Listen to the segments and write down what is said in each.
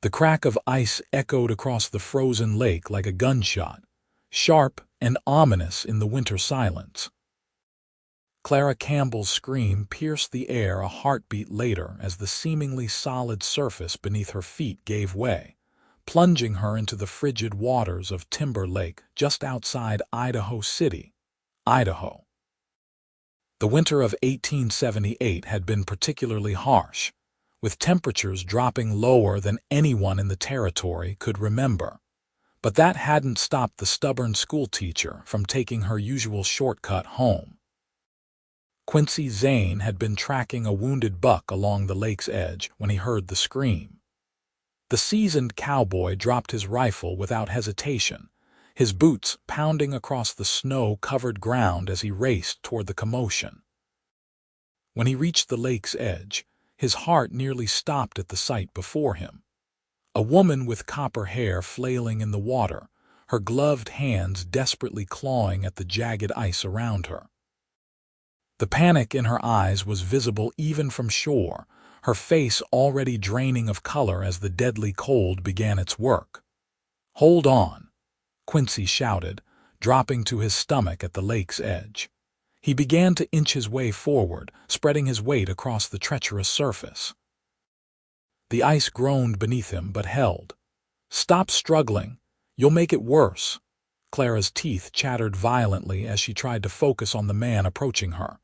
The crack of ice echoed across the frozen lake like a gunshot, sharp and ominous in the winter silence. Clara Campbell's scream pierced the air a heartbeat later as the seemingly solid surface beneath her feet gave way, plunging her into the frigid waters of Timber Lake just outside Idaho City, Idaho. The winter of 1878 had been particularly harsh, with temperatures dropping lower than anyone in the territory could remember. But that hadn't stopped the stubborn schoolteacher from taking her usual shortcut home. Quincy Zane had been tracking a wounded buck along the lake's edge when he heard the scream. The seasoned cowboy dropped his rifle without hesitation, his boots pounding across the snow-covered ground as he raced toward the commotion. When he reached the lake's edge, his heart nearly stopped at the sight before him. A woman with copper hair flailing in the water, her gloved hands desperately clawing at the jagged ice around her. The panic in her eyes was visible even from shore, her face already draining of color as the deadly cold began its work. "Hold on," Quincy shouted, dropping to his stomach at the lake's edge. He began to inch his way forward, spreading his weight across the treacherous surface. The ice groaned beneath him but held. "Stop struggling. You'll make it worse." Clara's teeth chattered violently as she tried to focus on the man approaching her.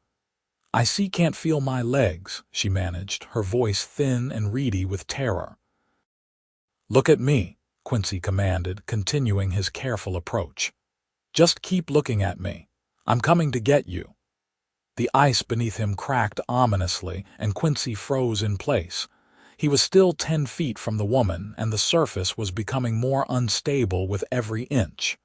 "I can't feel my legs," she managed, her voice thin and reedy with terror. "Look at me," Quincy commanded, continuing his careful approach. "Just keep looking at me. I'm coming to get you." The ice beneath him cracked ominously, and Quincy froze in place. He was still 10 feet from the woman, and the surface was becoming more unstable with every inch.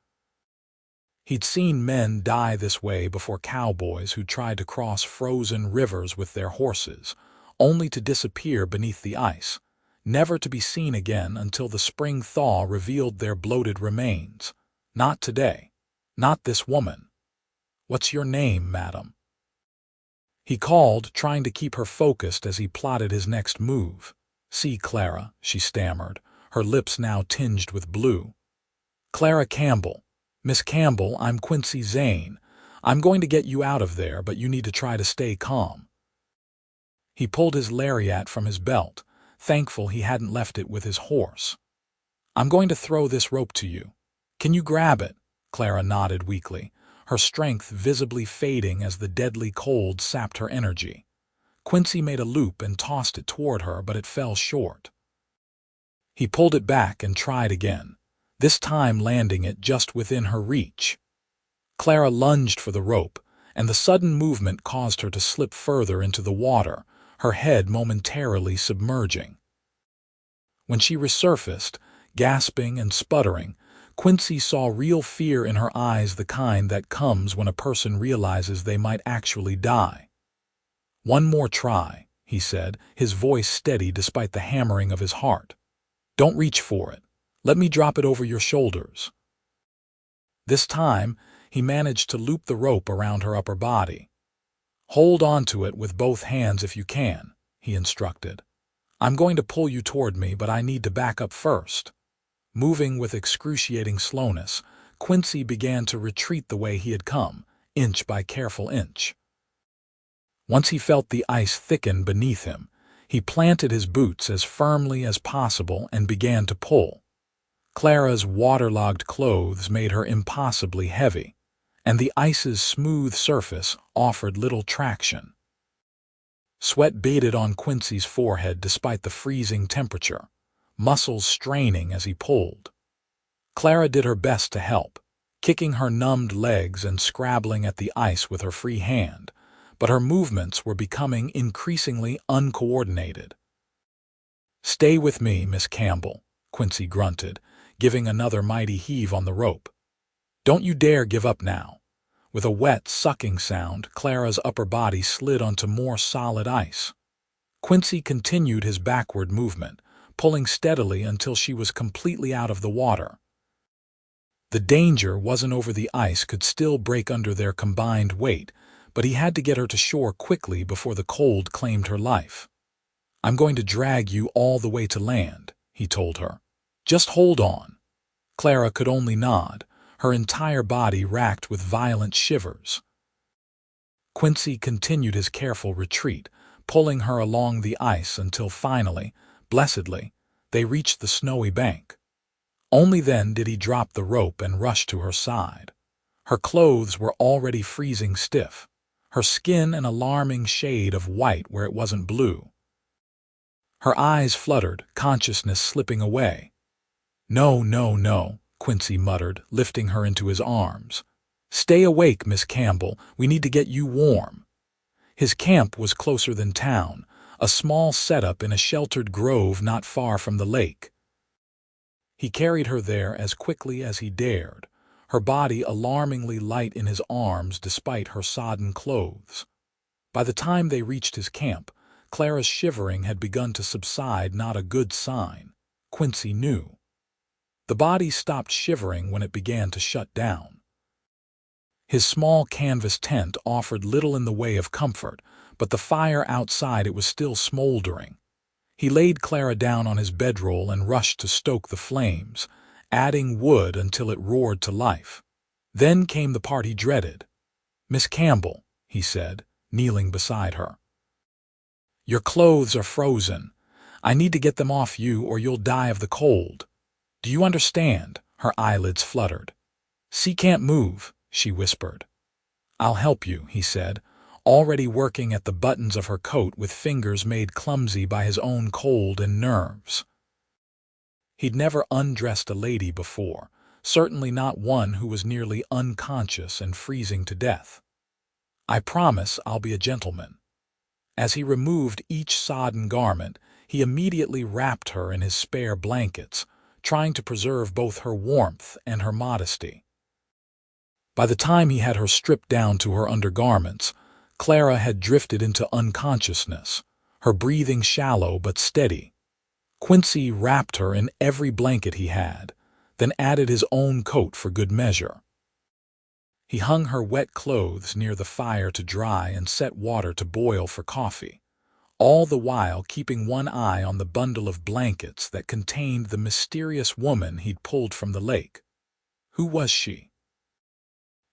He'd seen men die this way before, cowboys who tried to cross frozen rivers with their horses, only to disappear beneath the ice, never to be seen again until the spring thaw revealed their bloated remains. Not today. Not this woman. "What's your name, madam?" he called, trying to keep her focused as he plotted his next move. "See, Clara," she stammered, her lips now tinged with blue. "Clara Campbell. Miss Campbell, I'm Quincy Zane. I'm going to get you out of there, but you need to try to stay calm." He pulled his lariat from his belt, thankful he hadn't left it with his horse. "I'm going to throw this rope to you. Can you grab it?" Clara nodded weakly, her strength visibly fading as the deadly cold sapped her energy. Quincy made a loop and tossed it toward her, but it fell short. He pulled it back and tried again, this time landing it just within her reach. Clara lunged for the rope, and the sudden movement caused her to slip further into the water, her head momentarily submerging. When she resurfaced, gasping and sputtering, Quincy saw real fear in her eyes, the kind that comes when a person realizes they might actually die. "One more try," he said, his voice steady despite the hammering of his heart. "Don't reach for it. Let me drop it over your shoulders." This time, he managed to loop the rope around her upper body. "Hold onto it with both hands if you can," he instructed. "I'm going to pull you toward me, but I need to back up first." Moving with excruciating slowness, Quincy began to retreat the way he had come, inch by careful inch. Once he felt the ice thicken beneath him, he planted his boots as firmly as possible and began to pull. Clara's waterlogged clothes made her impossibly heavy, and the ice's smooth surface offered little traction. Sweat beaded on Quincy's forehead despite the freezing temperature, muscles straining as he pulled. Clara did her best to help, kicking her numbed legs and scrabbling at the ice with her free hand, but her movements were becoming increasingly uncoordinated. "Stay with me, Miss Campbell," Quincy grunted, giving another mighty heave on the rope. "Don't you dare give up now." With a wet, sucking sound, Clara's upper body slid onto more solid ice. Quincy continued his backward movement, pulling steadily until she was completely out of the water. The danger wasn't over, the ice could still break under their combined weight, but he had to get her to shore quickly before the cold claimed her life. "I'm going to drag you all the way to land," he told her. "Just hold on." Clara could only nod, her entire body racked with violent shivers. Quincy continued his careful retreat, pulling her along the ice until finally, blessedly, they reached the snowy bank. Only then did he drop the rope and rush to her side. Her clothes were already freezing stiff, her skin an alarming shade of white where it wasn't blue. Her eyes fluttered, consciousness slipping away. "No, no, no," Quincy muttered, lifting her into his arms. "Stay awake, Miss Campbell. We need to get you warm." His camp was closer than town, a small setup in a sheltered grove not far from the lake. He carried her there as quickly as he dared, her body alarmingly light in his arms despite her sodden clothes. By the time they reached his camp, Clara's shivering had begun to subside, not a good sign, Quincy knew. The body stopped shivering when it began to shut down. His small canvas tent offered little in the way of comfort, but the fire outside it was still smoldering. He laid Clara down on his bedroll and rushed to stoke the flames, adding wood until it roared to life. Then came the part he dreaded. "Miss Campbell," he said, kneeling beside her. "Your clothes are frozen. I need to get them off you or you'll die of the cold. Do you understand?" Her eyelids fluttered. "She can't move," she whispered. "I'll help you," he said, already working at the buttons of her coat with fingers made clumsy by his own cold and nerves. He'd never undressed a lady before, certainly not one who was nearly unconscious and freezing to death. "I promise I'll be a gentleman." As he removed each sodden garment, he immediately wrapped her in his spare blankets, trying to preserve both her warmth and her modesty. By the time he had her stripped down to her undergarments, Clara had drifted into unconsciousness, her breathing shallow but steady. Quincy wrapped her in every blanket he had, then added his own coat for good measure. He hung her wet clothes near the fire to dry and set water to boil for coffee, all the while keeping one eye on the bundle of blankets that contained the mysterious woman he'd pulled from the lake. Who was she?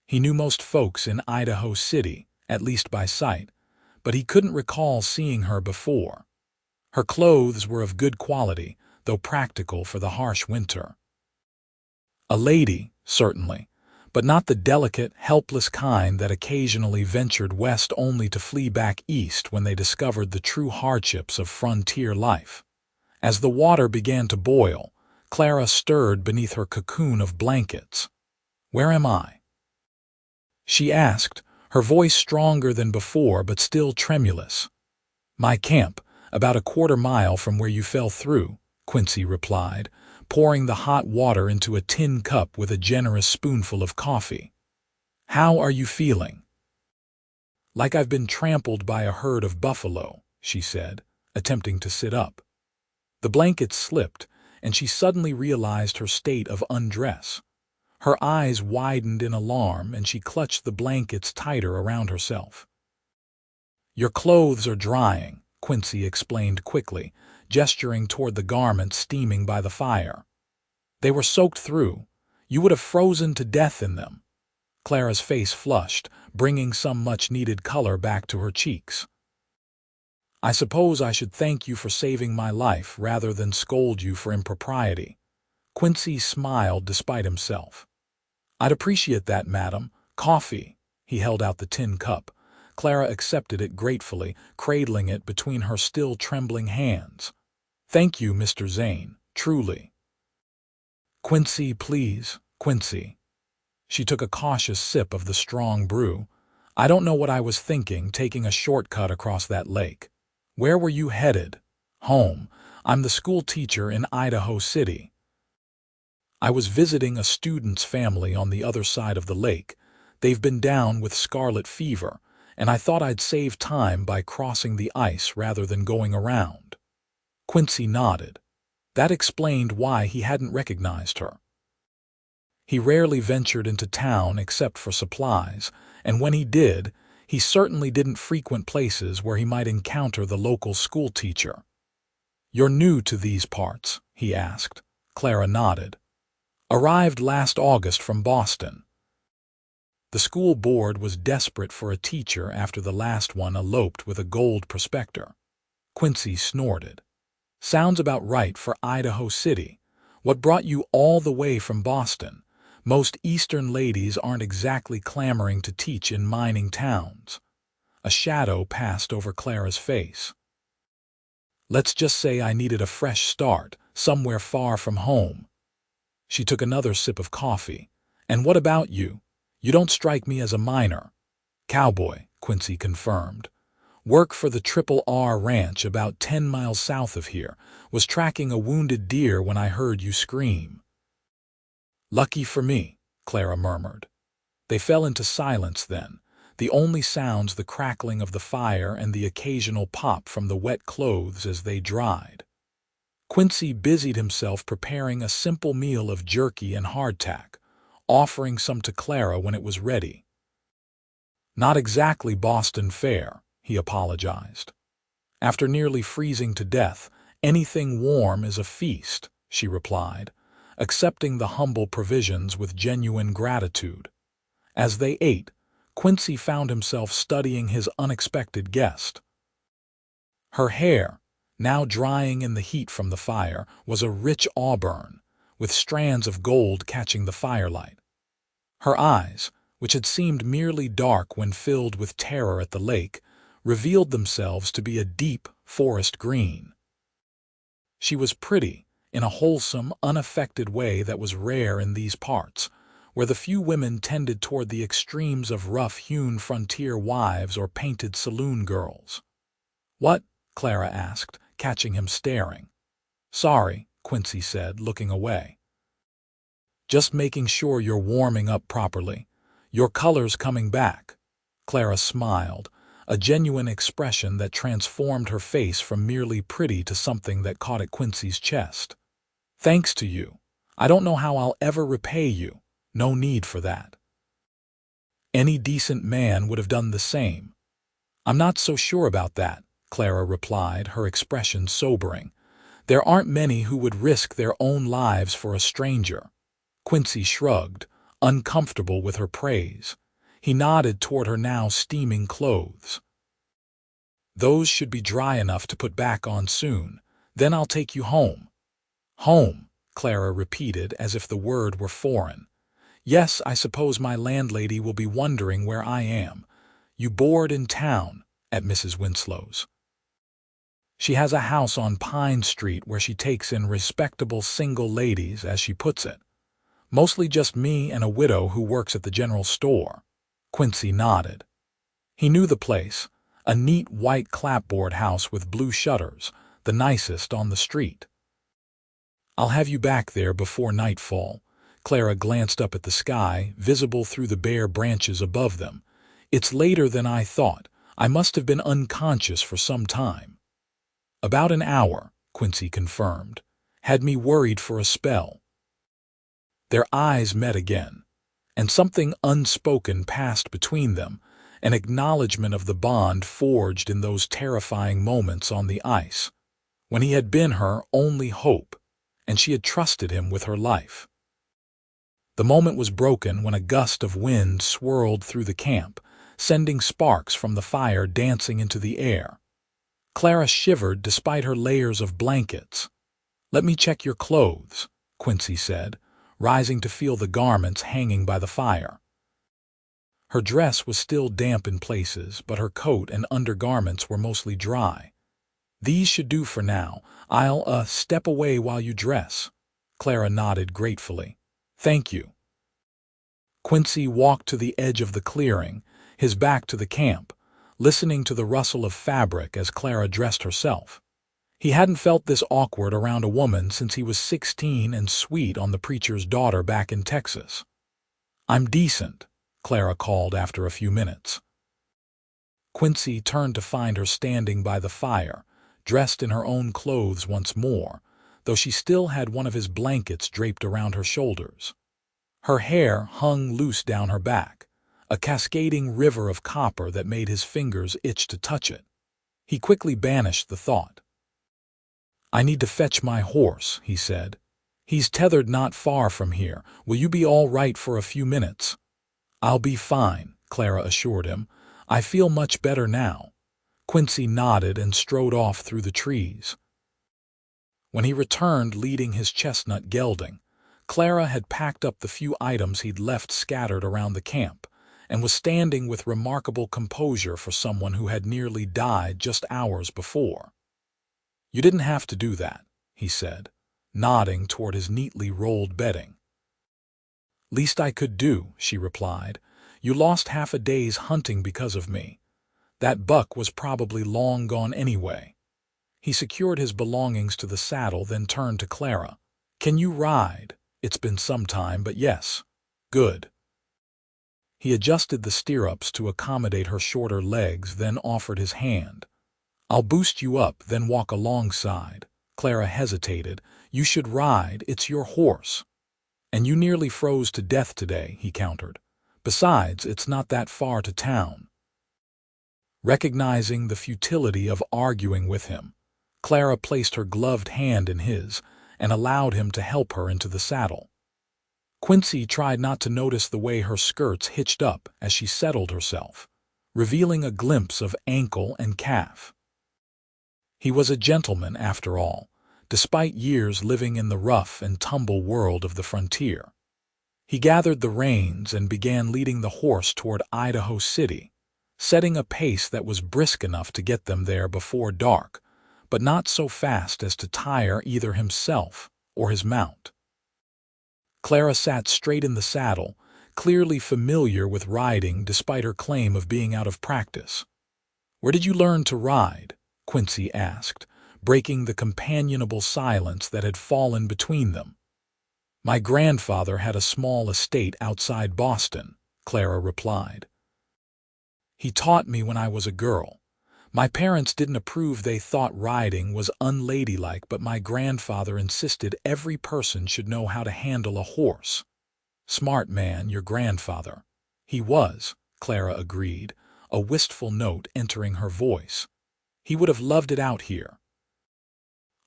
He knew most folks in Idaho City, at least by sight, but he couldn't recall seeing her before. Her clothes were of good quality, though practical for the harsh winter. A lady, certainly, but not the delicate, helpless kind that occasionally ventured west only to flee back east when they discovered the true hardships of frontier life. As the water began to boil, Clara stirred beneath her cocoon of blankets. "Where am I?" she asked, her voice stronger than before but still tremulous. "My camp, about a quarter-mile from where you fell through," Quincy replied, pouring the hot water into a tin cup with a generous spoonful of coffee. "How are you feeling?" "Like I've been trampled by a herd of buffalo," she said, attempting to sit up. The blankets slipped, and she suddenly realized her state of undress. Her eyes widened in alarm, and she clutched the blankets tighter around herself. "Your clothes are drying," Quincy explained quickly, gesturing toward the garments steaming by the fire. "They were soaked through. You would have frozen to death in them." Clara's face flushed, bringing some much-needed color back to her cheeks. "I suppose I should thank you for saving my life rather than scold you for impropriety." Quincy smiled despite himself. "I'd appreciate that, madam. Coffee." He held out the tin cup. Clara accepted it gratefully, cradling it between her still trembling hands. "Thank you, Mr. Zane, truly." "Quincy, please, Quincy." She took a cautious sip of the strong brew. "I don't know what I was thinking, taking a shortcut across that lake." "Where were you headed?" "Home. I'm the school teacher in Idaho City." "I was visiting a student's family on the other side of the lake. They've been down with scarlet fever, and I thought I'd save time by crossing the ice rather than going around." Quincy nodded. That explained why he hadn't recognized her. He rarely ventured into town except for supplies, and when he did, he certainly didn't frequent places where he might encounter the local schoolteacher. "You're new to these parts?" he asked. Clara nodded. "Arrived last August from Boston." The school board was desperate for a teacher after the last one eloped with a gold prospector. Quincy snorted. "Sounds about right for Idaho City. What brought you all the way from Boston? Most Eastern ladies aren't exactly clamoring to teach in mining towns." A shadow passed over Clara's face. "Let's just say I needed a fresh start, somewhere far from home." She took another sip of coffee. "And what about you? You don't strike me as a miner." "Cowboy," Quincy confirmed. "Work for the Triple R Ranch about 10 miles south of here. Was tracking a wounded deer when I heard you scream." "Lucky for me," Clara murmured. They fell into silence then, the only sounds the crackling of the fire and the occasional pop from the wet clothes as they dried. Quincy busied himself preparing a simple meal of jerky and hardtack, offering some to Clara when it was ready. "Not exactly Boston fare," he apologized. "After nearly freezing to death, anything warm is a feast," she replied, accepting the humble provisions with genuine gratitude. As they ate, Quincy found himself studying his unexpected guest. Her hair, now drying in the heat from the fire, was a rich auburn, with strands of gold catching the firelight. Her eyes, which had seemed merely dark when filled with terror at the lake, revealed themselves to be a deep forest green. She was pretty, in a wholesome, unaffected way that was rare in these parts, where the few women tended toward the extremes of rough-hewn frontier wives or painted saloon girls. "What?" Clara asked, catching him staring. "Sorry," Quincy said, looking away. "Just making sure you're warming up properly. Your color's coming back." Clara smiled, a genuine expression that transformed her face from merely pretty to something that caught at Quincy's chest. "Thanks to you. I don't know how I'll ever repay you. No need for that. Any decent man would have done the same." "I'm not so sure about that," Clara replied, her expression sobering. "There aren't many who would risk their own lives for a stranger." Quincy shrugged, uncomfortable with her praise. He nodded toward her now steaming clothes. "Those should be dry enough to put back on soon. Then I'll take you home." "Home," Clara repeated as if the word were foreign. "Yes, I suppose my landlady will be wondering where I am. You board in town, at Mrs. Winslow's." "She has a house on Pine Street where she takes in respectable single ladies, as she puts it. Mostly just me and a widow who works at the general store." Quincy nodded. He knew the place, a neat white clapboard house with blue shutters, the nicest on the street. "I'll have you back there before nightfall." Clara glanced up at the sky, visible through the bare branches above them. "It's later than I thought. I must have been unconscious for some time." "About an hour," Quincy confirmed. "Had me worried for a spell." Their eyes met again, and something unspoken passed between them, an acknowledgment of the bond forged in those terrifying moments on the ice, when he had been her only hope, and she had trusted him with her life. The moment was broken when a gust of wind swirled through the camp, sending sparks from the fire dancing into the air. Clara shivered despite her layers of blankets. "Let me check your clothes," Quincy said, rising to feel the garments hanging by the fire. Her dress was still damp in places, but her coat and undergarments were mostly dry. "These should do for now. I'll step away while you dress." Clara nodded gratefully. "Thank you." Quincy walked to the edge of the clearing, his back to the camp, listening to the rustle of fabric as Clara dressed herself. He hadn't felt this awkward around a woman since he was 16 and sweet on the preacher's daughter back in Texas. "I'm decent," Clara called after a few minutes. Quincy turned to find her standing by the fire, dressed in her own clothes once more, though she still had one of his blankets draped around her shoulders. Her hair hung loose down her back, a cascading river of copper that made his fingers itch to touch it. He quickly banished the thought. "I need to fetch my horse," he said. "He's tethered not far from here. Will you be all right for a few minutes?" "I'll be fine," Clara assured him. "I feel much better now." Quincy nodded and strode off through the trees. When he returned leading his chestnut gelding, Clara had packed up the few items he'd left scattered around the camp, and was standing with remarkable composure for someone who had nearly died just hours before. "You didn't have to do that," he said, nodding toward his neatly rolled bedding. "Least I could do," she replied. "You lost half a day's hunting because of me. That buck was probably long gone anyway." He secured his belongings to the saddle, then turned to Clara. "Can you ride? It's been some time, but yes." "Good." He adjusted the stirrups to accommodate her shorter legs, then offered his hand. "I'll boost you up, then walk alongside." Clara hesitated. "You should ride. It's your horse." "And you nearly froze to death today," he countered. "Besides, it's not that far to town." Recognizing the futility of arguing with him, Clara placed her gloved hand in his and allowed him to help her into the saddle. Quincy tried not to notice the way her skirts hitched up as she settled herself, revealing a glimpse of ankle and calf. He was a gentleman, after all, despite years living in the rough and tumble world of the frontier. He gathered the reins and began leading the horse toward Idaho City, setting a pace that was brisk enough to get them there before dark, but not so fast as to tire either himself or his mount. Clara sat straight in the saddle, clearly familiar with riding despite her claim of being out of practice. "Where did you learn to ride?" Quincy asked, breaking the companionable silence that had fallen between them. "My grandfather had a small estate outside Boston," Clara replied. "He taught me when I was a girl. My parents didn't approve. They thought riding was unladylike, but my grandfather insisted every person should know how to handle a horse." "Smart man, your grandfather." "He was," Clara agreed, a wistful note entering her voice. "He would have loved it out here.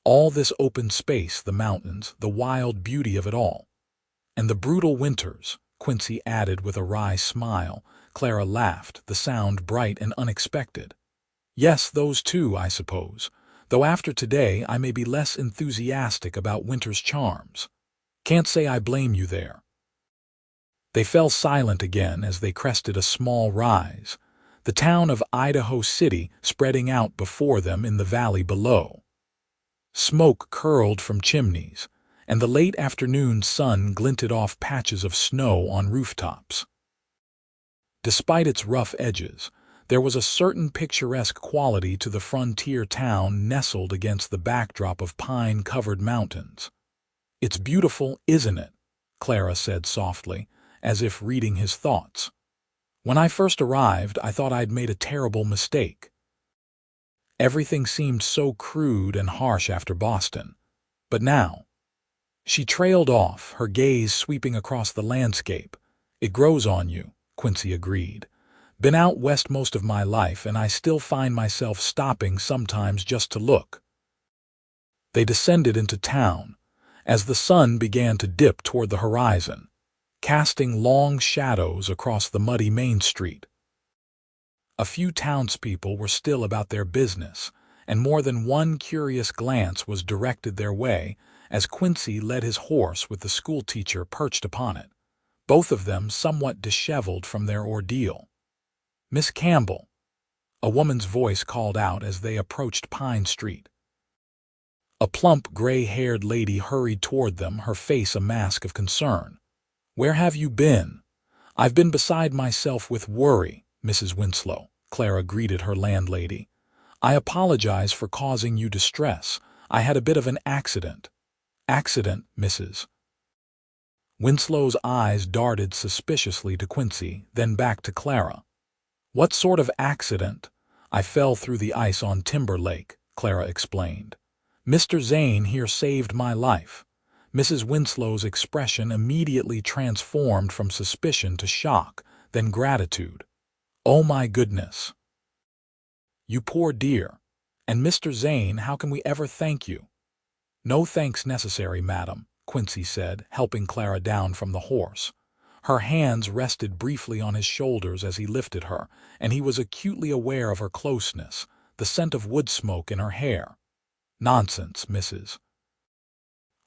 All this open space, the mountains, the wild beauty of it all. And the brutal winters," Quincy added with a wry smile. Clara laughed, the sound bright and unexpected. "Yes, those too, I suppose, though after today I may be less enthusiastic about winter's charms. Can't say I blame you there." They fell silent again as they crested a small rise, the town of Idaho City spreading out before them in the valley below. Smoke curled from chimneys, and the late afternoon sun glinted off patches of snow on rooftops. Despite its rough edges, there was a certain picturesque quality to the frontier town nestled against the backdrop of pine-covered mountains. "It's beautiful, isn't it?" Clara said softly, as if reading his thoughts. "When I first arrived, I thought I'd made a terrible mistake. Everything seemed so crude and harsh after Boston. But now—" She trailed off, her gaze sweeping across the landscape. "It grows on you," Quincy agreed. "Been out west most of my life, and I still find myself stopping sometimes just to look." They descended into town, as the sun began to dip toward the horizon, casting long shadows across the muddy Main Street. A few townspeople were still about their business, and more than one curious glance was directed their way as Quincy led his horse with the schoolteacher perched upon it, both of them somewhat disheveled from their ordeal. "Miss Campbell," a woman's voice called out as they approached Pine Street. A plump, gray-haired lady hurried toward them, her face a mask of concern. "Where have you been?" "I've been beside myself with worry, Mrs. Winslow," Clara greeted her landlady. "I apologize for causing you distress. I had a bit of an accident." "Accident, Mrs.?" Winslow's eyes darted suspiciously to Quincy, then back to Clara. "What sort of accident?" "I fell through the ice on Timber Lake," Clara explained. "Mr. Zane here saved my life." Mrs. Winslow's expression immediately transformed from suspicion to shock, then gratitude. "Oh my goodness." "You poor dear. And Mr. Zane, how can we ever thank you?" "No thanks necessary, madam," Quincy said, helping Clara down from the horse. Her hands rested briefly on his shoulders as he lifted her, and he was acutely aware of her closeness, the scent of wood smoke in her hair. "Nonsense, Mrs.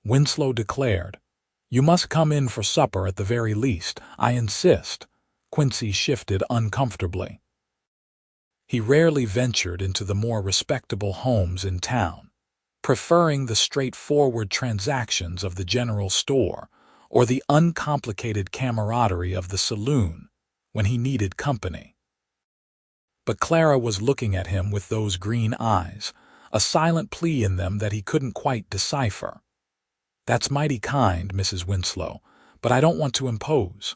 Winslow declared. "You must come in for supper at the very least. I insist." Quincy shifted uncomfortably. He rarely ventured into the more respectable homes in town, preferring the straightforward transactions of the general store or the uncomplicated camaraderie of the saloon when he needed company. But Clara was looking at him with those green eyes, a silent plea in them that he couldn't quite decipher. "That's mighty kind, Mrs. Winslow, but I don't want to impose."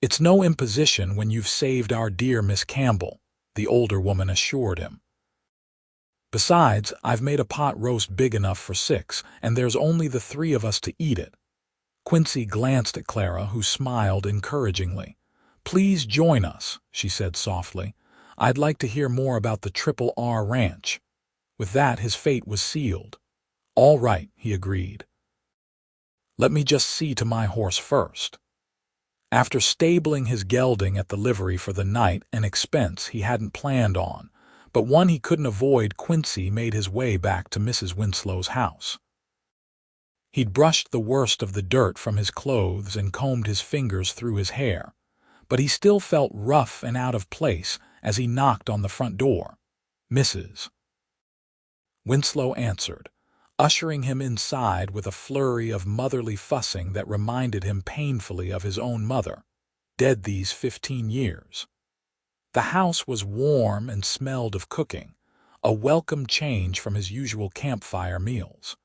"It's no imposition when you've saved our dear Miss Campbell," the older woman assured him. "Besides, I've made a pot roast big enough for 6, and there's only the 3 of us to eat it." Quincy glanced at Clara, who smiled encouragingly. "Please join us," she said softly. "I'd like to hear more about the Triple R Ranch." With that, his fate was sealed. "All right," he agreed. "Let me just see to my horse first." After stabling his gelding at the livery for the night, an expense he hadn't planned on, but one he couldn't avoid, Quincy made his way back to Mrs. Winslow's house. He'd brushed the worst of the dirt from his clothes and combed his fingers through his hair, but he still felt rough and out of place as he knocked on the front door. "Mrs. Winslow answered, ushering him inside with a flurry of motherly fussing that reminded him painfully of his own mother, dead these 15 years. The house was warm and smelled of cooking, a welcome change from his usual campfire meals.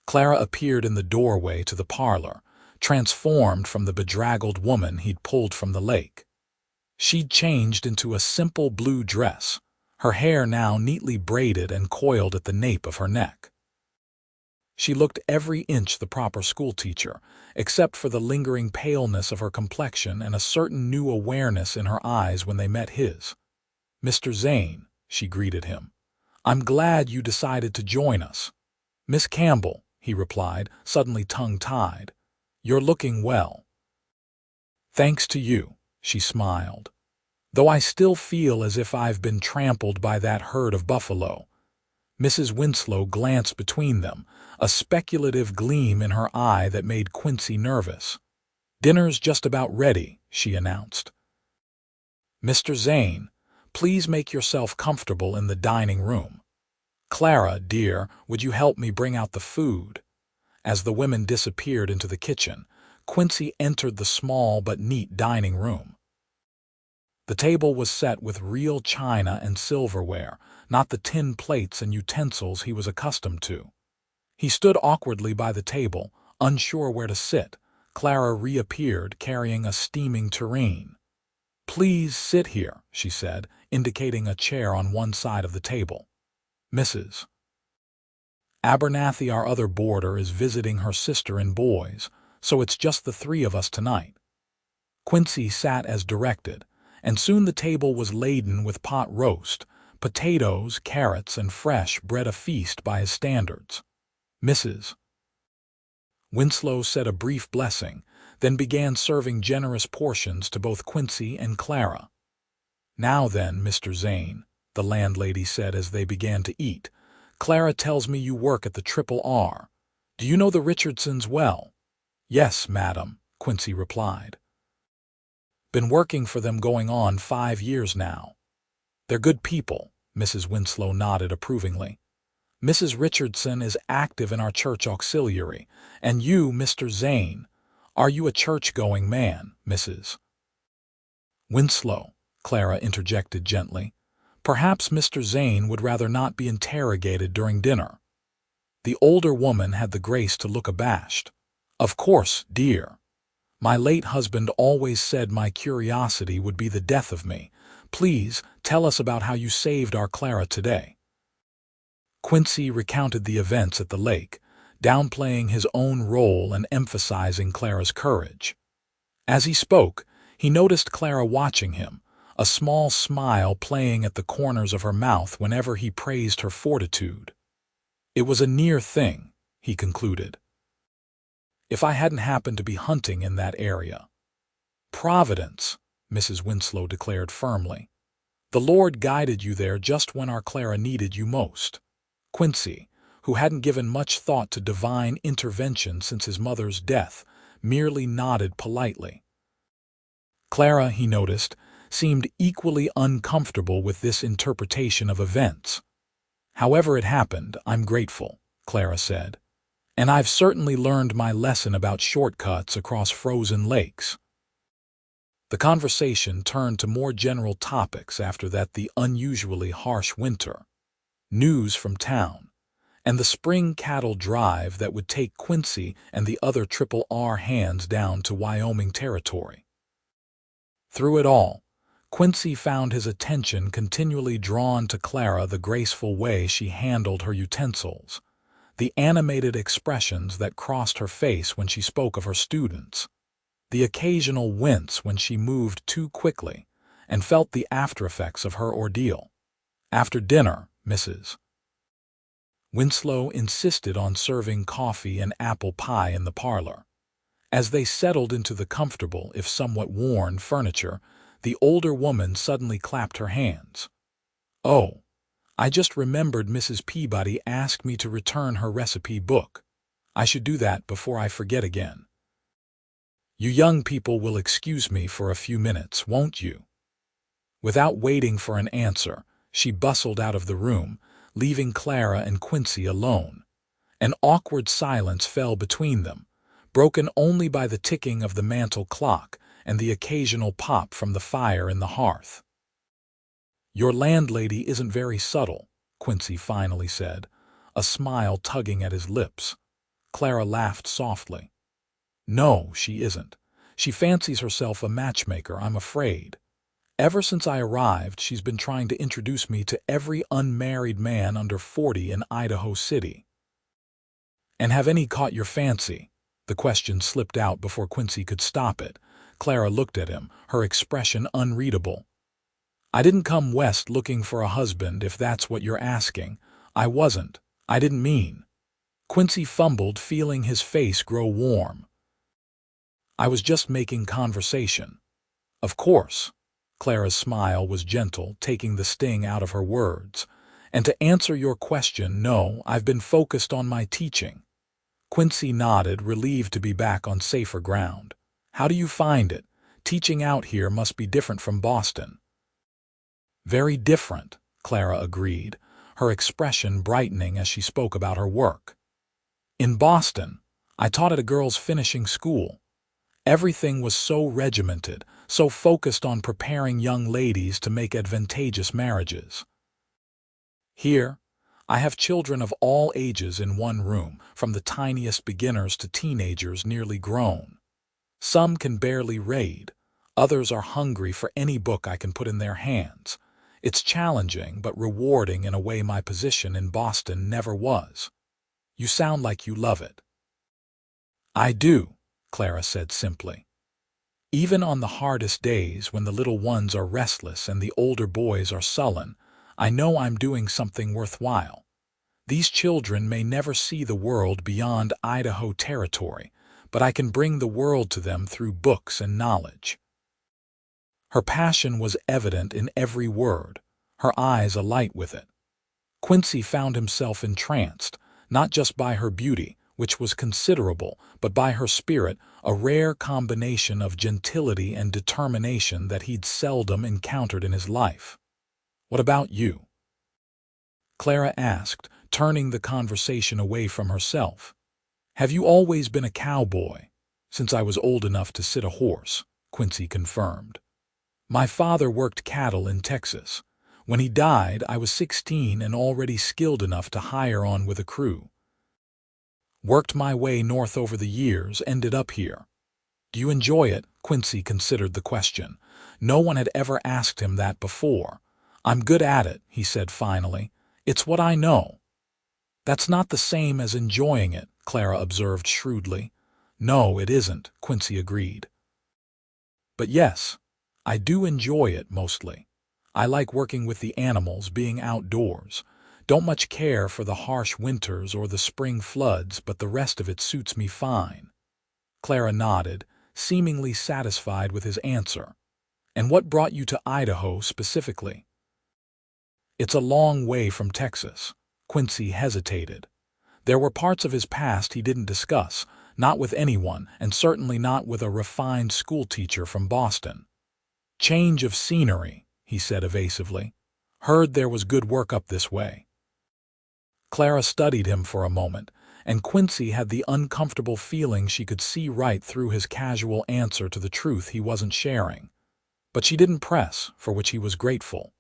Clara appeared in the doorway to the parlor, transformed from the bedraggled woman he'd pulled from the lake. She'd changed into a simple blue dress, her hair now neatly braided and coiled at the nape of her neck. She looked every inch the proper schoolteacher, except for the lingering paleness of her complexion and a certain new awareness in her eyes when they met his. "Mr. Zane," she greeted him. "I'm glad you decided to join us." "Miss Campbell," he replied, suddenly tongue-tied. "You're looking well." "Thanks to you," she smiled. "Though I still feel as if I've been trampled by that herd of buffalo." Mrs. Winslow glanced between them, a speculative gleam in her eye that made Quincy nervous. "Dinner's just about ready," she announced. "Mr. Zane, please make yourself comfortable in the dining room. Clara, dear, would you help me bring out the food?" As the women disappeared into the kitchen, Quincy entered the small but neat dining room. The table was set with real china and silverware, not the tin plates and utensils he was accustomed to. He stood awkwardly by the table, unsure where to sit. Clara reappeared, carrying a steaming tureen. "Please sit here," she said, indicating a chair on one side of the table. "Mrs. Abernathy, our other boarder, is visiting her sister and boys, so it's just the 3 of us tonight." Quincy sat as directed, and soon the table was laden with pot roast, potatoes, carrots, and fresh bread, a feast by his standards. Mrs. Winslow said a brief blessing, then began serving generous portions to both Quincy and Clara. "Now then, Mr. Zane," the landlady said as they began to eat, "Clara tells me you work at the Triple R. Do you know the Richardsons well?" "Yes, madam," Quincy replied. "Been working for them going on 5 years now." "They're good people," Mrs. Winslow nodded approvingly. "Mrs. Richardson is active in our church auxiliary, and you, Mr. Zane, are you a church-going man, Mrs. Winslow?" Clara interjected gently. "Perhaps Mr. Zane would rather not be interrogated during dinner." The older woman had the grace to look abashed. "Of course, dear. My late husband always said my curiosity would be the death of me. Please tell us about how you saved our Clara today." Quincy recounted the events at the lake, downplaying his own role and emphasizing Clara's courage. As he spoke, he noticed Clara watching him, a small smile playing at the corners of her mouth whenever he praised her fortitude. It was a near thing, he concluded. "If I hadn't happened to be hunting in that area." "Providence," Mrs. Winslow declared firmly. "The Lord guided you there just when our Clara needed you most." Quincy, who hadn't given much thought to divine intervention since his mother's death, merely nodded politely. Clara, he noticed, seemed equally uncomfortable with this interpretation of events. "However it happened, I'm grateful," Clara said. "And I've certainly learned my lesson about shortcuts across frozen lakes." The conversation turned to more general topics after the unusually harsh winter, news from town, and the spring cattle drive that would take Quincy and the other RRR hands down to Wyoming Territory. Through it all, Quincy found his attention continually drawn to Clara, the graceful way she handled her utensils, the animated expressions that crossed her face when she spoke of her students, the occasional wince when she moved too quickly and felt the aftereffects of her ordeal. After dinner, Mrs. Winslow insisted on serving coffee and apple pie in the parlor. As they settled into the comfortable, if somewhat worn, furniture, the older woman suddenly clapped her hands. "Oh, I just remembered Mrs. Peabody asked me to return her recipe book. I should do that before I forget again. You young people will excuse me for a few minutes, won't you?" Without waiting for an answer, she bustled out of the room, leaving Clara and Quincy alone. An awkward silence fell between them, broken only by the ticking of the mantel clock and the occasional pop from the fire in the hearth. "Your landlady isn't very subtle," Quincy finally said, a smile tugging at his lips. Clara laughed softly. "No, she isn't. She fancies herself a matchmaker, I'm afraid. Ever since I arrived, she's been trying to introduce me to every unmarried man under 40 in Idaho City." "And have any caught your fancy?" The question slipped out before Quincy could stop it. Clara looked at him, her expression unreadable. "I didn't come west looking for a husband, if that's what you're asking. I wasn't. I didn't mean." Quincy fumbled, feeling his face grow warm. "I was just making conversation." "Of course." Clara's smile was gentle, taking the sting out of her words. "And to answer your question, no, I've been focused on my teaching." Quincy nodded, relieved to be back on safer ground. "How do you find it? Teaching out here must be different from Boston." "Very different," Clara agreed, her expression brightening as she spoke about her work. "In Boston, I taught at a girls' finishing school. Everything was so regimented, so focused on preparing young ladies to make advantageous marriages. Here, I have children of all ages in one room, from the tiniest beginners to teenagers nearly grown. Some can barely read, others are hungry for any book I can put in their hands. It's challenging but rewarding in a way my position in Boston never was." "You sound like you love it." "I do," Clara said simply. "Even on the hardest days when the little ones are restless and the older boys are sullen, I know I'm doing something worthwhile. These children may never see the world beyond Idaho Territory, but I can bring the world to them through books and knowledge." Her passion was evident in every word, her eyes alight with it. Quincy found himself entranced, not just by her beauty, which was considerable, but by her spirit, a rare combination of gentility and determination that he'd seldom encountered in his life. "What about you?" Clara asked, turning the conversation away from herself. "Have you always been a cowboy?" "Since I was old enough to sit a horse," Quincy confirmed. "My father worked cattle in Texas. When he died, I was 16 and already skilled enough to hire on with a crew. Worked my way north over the years, ended up here." "Do you enjoy it?" Quincy considered the question. No one had ever asked him that before. "I'm good at it," he said finally. "It's what I know." "That's not the same as enjoying it," Clara observed shrewdly. "No, it isn't," Quincy agreed. "But yes, I do enjoy it mostly. I like working with the animals, being outdoors. Don't much care for the harsh winters or the spring floods, but the rest of it suits me fine." Clara nodded, seemingly satisfied with his answer. "And what brought you to Idaho specifically?" "It's a long way from Texas." Quincy hesitated. There were parts of his past he didn't discuss, not with anyone, and certainly not with a refined schoolteacher from Boston. "Change of scenery," he said evasively. "Heard there was good work up this way." Clara studied him for a moment, and Quincy had the uncomfortable feeling she could see right through his casual answer to the truth he wasn't sharing. But she didn't press, for which he was grateful.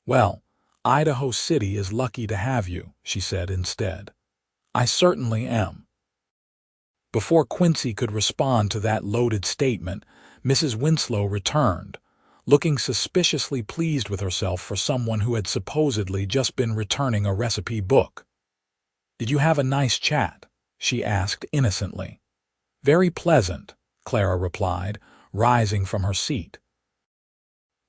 "Well, Idaho City is lucky to have you," she said instead. "I certainly am." Before Quincy could respond to that loaded statement, Mrs. Winslow returned, looking suspiciously pleased with herself for someone who had supposedly just been returning a recipe book. "Did you have a nice chat?" she asked innocently. "Very pleasant," Clara replied, rising from her seat.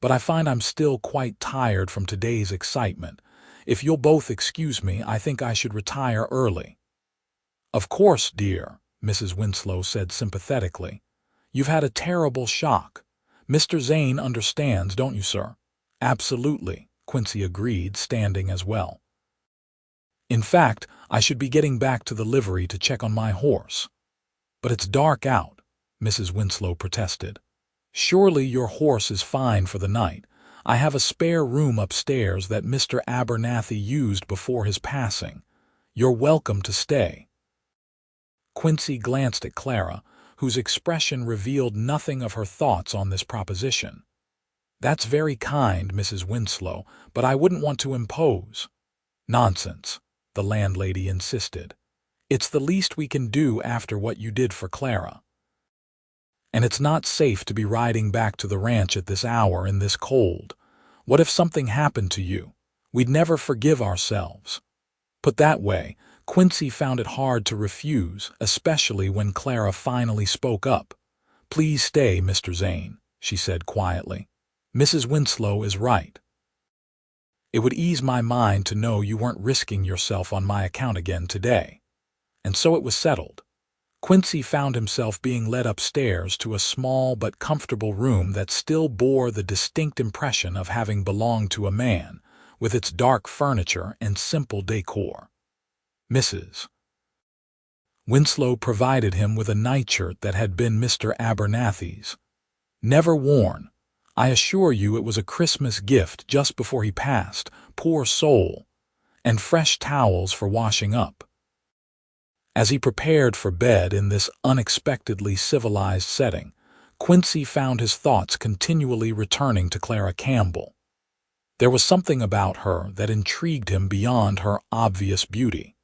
"But I find I'm still quite tired from today's excitement. If you'll both excuse me, I think I should retire early." "Of course, dear," Mrs. Winslow said sympathetically. "You've had a terrible shock. Mr. Zane understands, don't you, sir?" "Absolutely," Quincy agreed, standing as well. "In fact, I should be getting back to the livery to check on my horse." "But it's dark out," Mrs. Winslow protested. "Surely your horse is fine for the night. I have a spare room upstairs that Mr. Abernathy used before his passing. You're welcome to stay." Quincy glanced at Clara, whose expression revealed nothing of her thoughts on this proposition. "That's very kind, Mrs. Winslow, but I wouldn't want to impose." "Nonsense," the landlady insisted. "It's the least we can do after what you did for Clara. And it's not safe to be riding back to the ranch at this hour in this cold. What if something happened to you? We'd never forgive ourselves." Put that way, Quincy found it hard to refuse, especially when Clara finally spoke up. "Please stay, Mr. Zane," she said quietly. "Mrs. Winslow is right. It would ease my mind to know you weren't risking yourself on my account again today." And so it was settled. Quincy found himself being led upstairs to a small but comfortable room that still bore the distinct impression of having belonged to a man, with its dark furniture and simple decor. Mrs. Winslow provided him with a nightshirt that had been Mr. Abernathy's. "Never worn. I assure you it was a Christmas gift just before he passed, poor soul. And fresh towels for washing up." As he prepared for bed in this unexpectedly civilized setting, Quincy found his thoughts continually returning to Clara Campbell. There was something about her that intrigued him beyond her obvious beauty.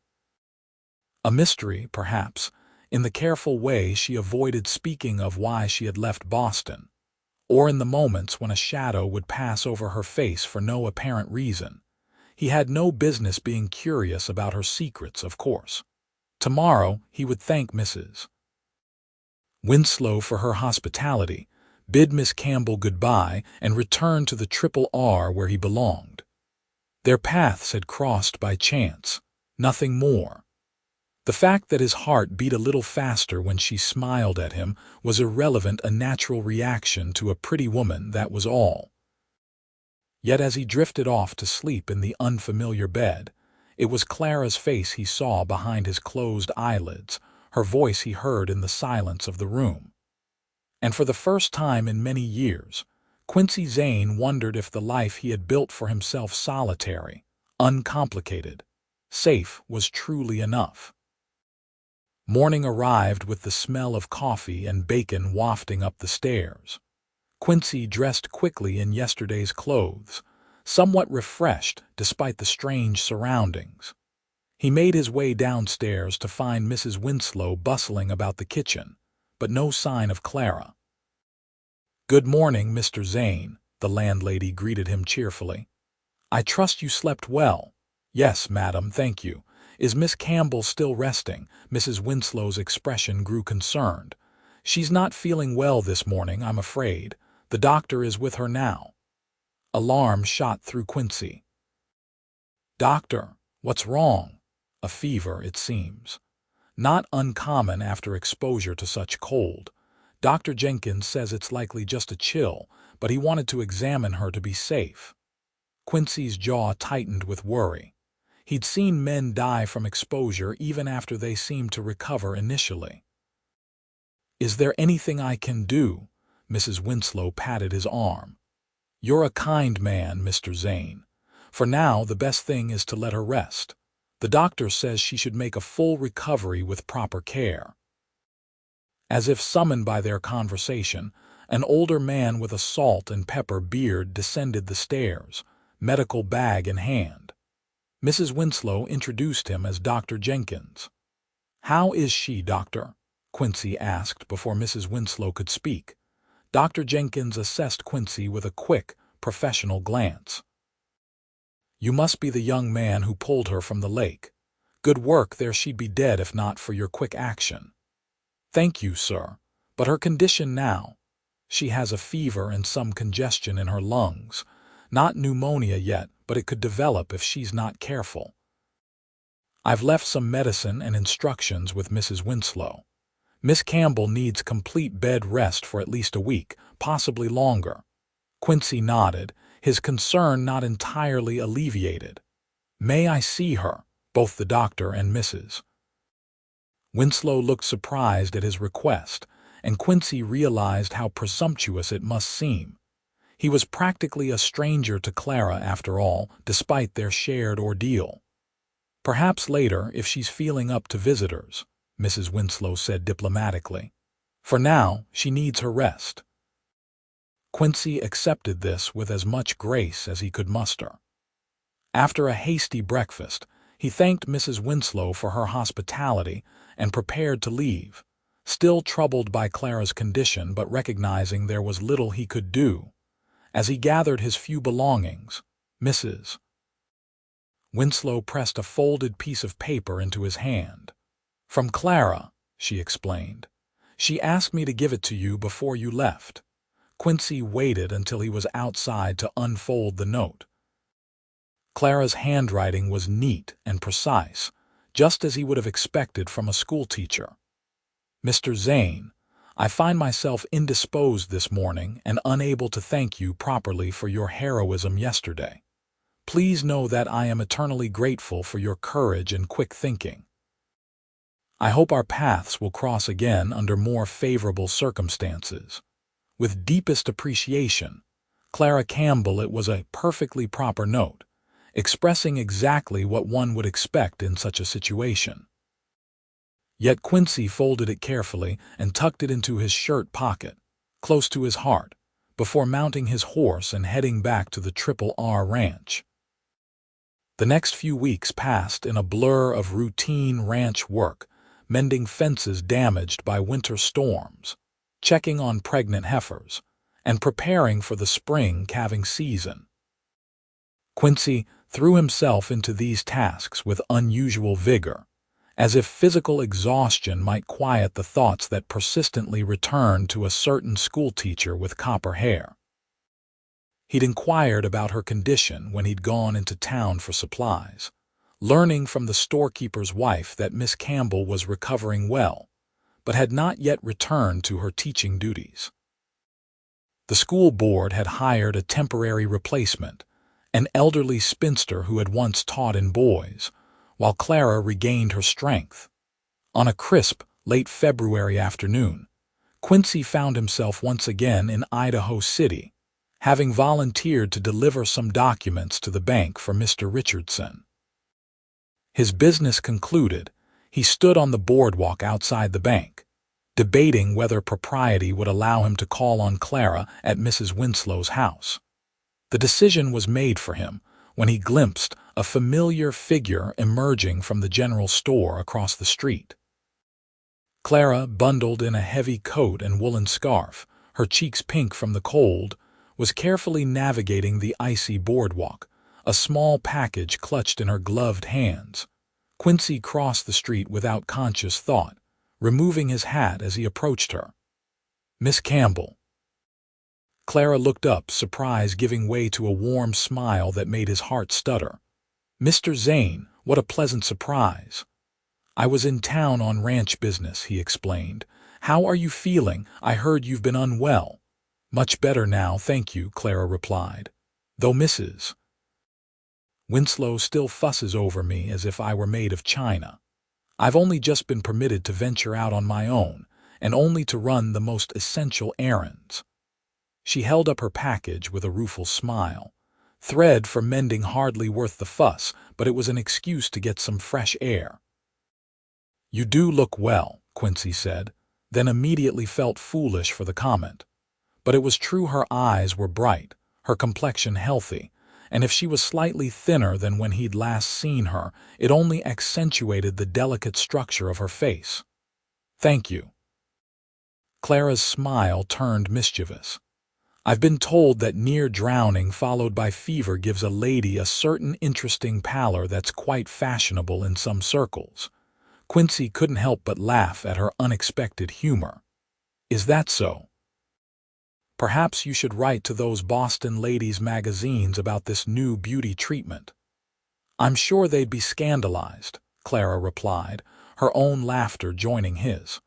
A mystery, perhaps, in the careful way she avoided speaking of why she had left Boston, or in the moments when a shadow would pass over her face for no apparent reason. He had no business being curious about her secrets, of course. Tomorrow he would thank Mrs. Winslow for her hospitality, bid Miss Campbell goodbye, and return to the Triple R where he belonged. Their paths had crossed by chance, nothing more. The fact that his heart beat a little faster when she smiled at him was irrelevant, a natural reaction to a pretty woman, that was all. Yet as he drifted off to sleep in the unfamiliar bed, it was Clara's face he saw behind his closed eyelids, her voice he heard in the silence of the room. And for the first time in many years, Quincy Zane wondered if the life he had built for himself, solitary, uncomplicated, safe, was truly enough. Morning arrived with the smell of coffee and bacon wafting up the stairs. Quincy dressed quickly in yesterday's clothes, somewhat refreshed despite the strange surroundings. He made his way downstairs to find Mrs. Winslow bustling about the kitchen, but no sign of Clara. "Good morning, Mr. Zane," the landlady greeted him cheerfully. "I trust you slept well." "Yes, madam, thank you. Is Miss Campbell still resting?" Mrs. Winslow's expression grew concerned. "She's not feeling well this morning, I'm afraid. The doctor is with her now." Alarm shot through Quincy. "Doctor?" What's wrong? A fever, it seems. Not uncommon after exposure to such cold. Dr. Jenkins says it's likely just a chill, but he wanted to examine her to be safe. Quincy's jaw tightened with worry. He'd seen men die from exposure even after they seemed to recover initially. "Is there anything I can do?" Mrs. Winslow patted his arm. "You're a kind man, Mr. Zane. For now, the best thing is to let her rest. The doctor says she should make a full recovery with proper care." As if summoned by their conversation, an older man with a salt and pepper beard descended the stairs, medical bag in hand. Mrs. Winslow introduced him as Dr. Jenkins. "How is she, doctor?" Quincy asked before Mrs. Winslow could speak. Dr. Jenkins assessed Quincy with a quick, professional glance. "You must be the young man who pulled her from the lake. Good work there, she'd be dead if not for your quick action." "Thank you, sir. But her condition now? She has a fever and some congestion in her lungs. Not pneumonia yet, but it could develop if she's not careful." "I've left some medicine and instructions with Mrs. Winslow. Miss Campbell needs complete bed rest for at least a week, possibly longer." Quincy nodded, his concern not entirely alleviated. "May I see her?" Both the doctor and Mrs. Winslow looked surprised at his request, and Quincy realized how presumptuous it must seem. He was practically a stranger to Clara after all, despite their shared ordeal. "Perhaps later, if she's feeling up to visitors," Mrs. Winslow said diplomatically. "For now, she needs her rest." Quincy accepted this with as much grace as he could muster. After a hasty breakfast, he thanked Mrs. Winslow for her hospitality and prepared to leave, still troubled by Clara's condition but recognizing there was little he could do. As he gathered his few belongings, Mrs. Winslow pressed a folded piece of paper into his hand. "From Clara," she explained. "She asked me to give it to you before you left." Quincy waited until he was outside to unfold the note. Clara's handwriting was neat and precise, just as he would have expected from a schoolteacher. "Mr. Zane, I find myself indisposed this morning and unable to thank you properly for your heroism yesterday. Please know that I am eternally grateful for your courage and quick thinking. I hope our paths will cross again under more favorable circumstances. With deepest appreciation, Clara Campbell." It was a perfectly proper note, expressing exactly what one would expect in such a situation. Yet Quincy folded it carefully and tucked it into his shirt pocket, close to his heart, before mounting his horse and heading back to the R Ranch. The next few weeks passed in a blur of routine ranch work, mending fences damaged by winter storms, checking on pregnant heifers, and preparing for the spring calving season. Quincy threw himself into these tasks with unusual vigor, as if physical exhaustion might quiet the thoughts that persistently returned to a certain schoolteacher with copper hair. He'd inquired about her condition when he'd gone into town for supplies, learning from the storekeeper's wife that Miss Campbell was recovering well, but had not yet returned to her teaching duties. The school board had hired a temporary replacement, an elderly spinster who had once taught in boys, while Clara regained her strength. On a crisp, late February afternoon, Quincy found himself once again in Idaho City, having volunteered to deliver some documents to the bank for Mr. Richardson. His business concluded, he stood on the boardwalk outside the bank, debating whether propriety would allow him to call on Clara at Mrs. Winslow's house. The decision was made for him when he glimpsed a familiar figure emerging from the general store across the street. Clara, bundled in a heavy coat and woolen scarf, her cheeks pink from the cold, was carefully navigating the icy boardwalk, a small package clutched in her gloved hands. Quincy crossed the street without conscious thought, removing his hat as he approached her. "Miss Campbell." Clara looked up, surprise giving way to a warm smile that made his heart stutter. "Mr. Zane, What a pleasant surprise. I was in town on ranch business, he explained. How are you feeling? I heard you've been unwell. Much better now, thank you, Clara replied. Though Mrs. Winslow still fusses over me as if I were made of china. I've only just been permitted to venture out on my own, and only to run the most essential errands. She held up her package with a rueful smile. Thread for mending hardly worth the fuss, but it was an excuse to get some fresh air. You do look well, Quincy said, then immediately felt foolish for the comment. But it was true, her eyes were bright, her complexion healthy, and if she was slightly thinner than when he'd last seen her, it only accentuated the delicate structure of her face. Thank you. Clara's smile turned mischievous. I've been told that near drowning followed by fever gives a lady a certain interesting pallor that's quite fashionable in some circles. Quincy couldn't help but laugh at her unexpected humor. Is that so? Perhaps you should write to those Boston ladies' magazines about this new beauty treatment. I'm sure they'd be scandalized, Clara replied, her own laughter joining his.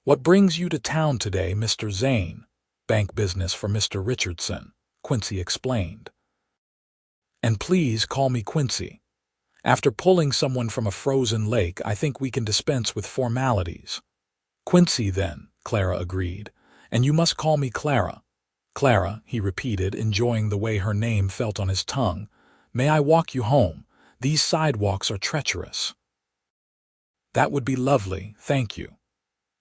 What brings you to town today, Mr. Zane? Bank business for Mr. Richardson, Quincy explained. And please call me Quincy. After pulling someone from a frozen lake, I think we can dispense with formalities. Quincy, then, Clara agreed. And you must call me Clara. Clara, he repeated, enjoying the way her name felt on his tongue. May I walk you home? These sidewalks are treacherous. That would be lovely, thank you.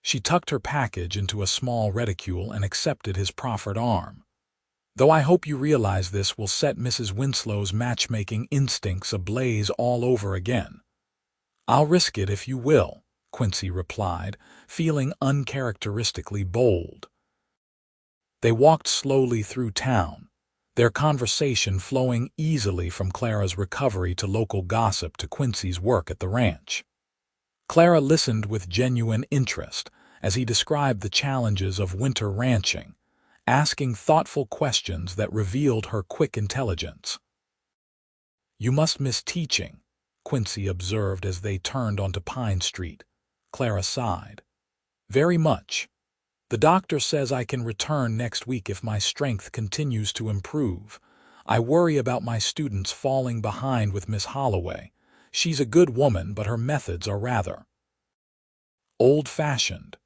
She tucked her package into a small reticule and accepted his proffered arm. Though I hope you realize this will set Mrs. Winslow's matchmaking instincts ablaze all over again. I'll risk it if you will, Quincy replied, feeling uncharacteristically bold. They walked slowly through town, their conversation flowing easily from Clara's recovery to local gossip to Quincy's work at the ranch. Clara listened with genuine interest as he described the challenges of winter ranching, asking thoughtful questions that revealed her quick intelligence. You must miss teaching, Quincy observed as they turned onto Pine Street. Clara sighed. Very much. The doctor says I can return next week if my strength continues to improve. I worry about my students falling behind with Miss Holloway. She's a good woman, but her methods are rather old-fashioned.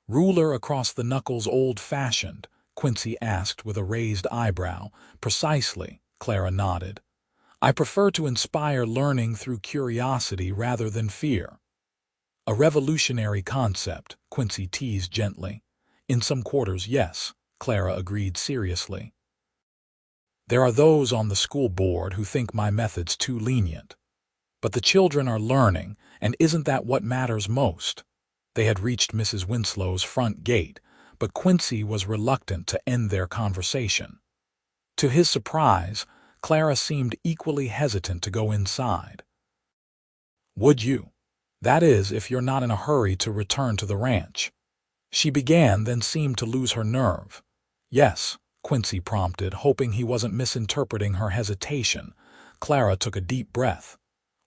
Ruler across the knuckles old-fashioned, Quincy asked with a raised eyebrow. Precisely, Clara nodded. I prefer to inspire learning through curiosity rather than fear. A revolutionary concept, Quincy teased gently. In some quarters, yes, Clara agreed seriously. There are those on the school board who think my method's too lenient. But the children are learning, and isn't that what matters most? They had reached Mrs. Winslow's front gate, but Quincy was reluctant to end their conversation. To his surprise, Clara seemed equally hesitant to go inside. Would you? That is, if you're not in a hurry to return to the ranch. She began, then seemed to lose her nerve. Yes, Quincy prompted, hoping he wasn't misinterpreting her hesitation. Clara took a deep breath.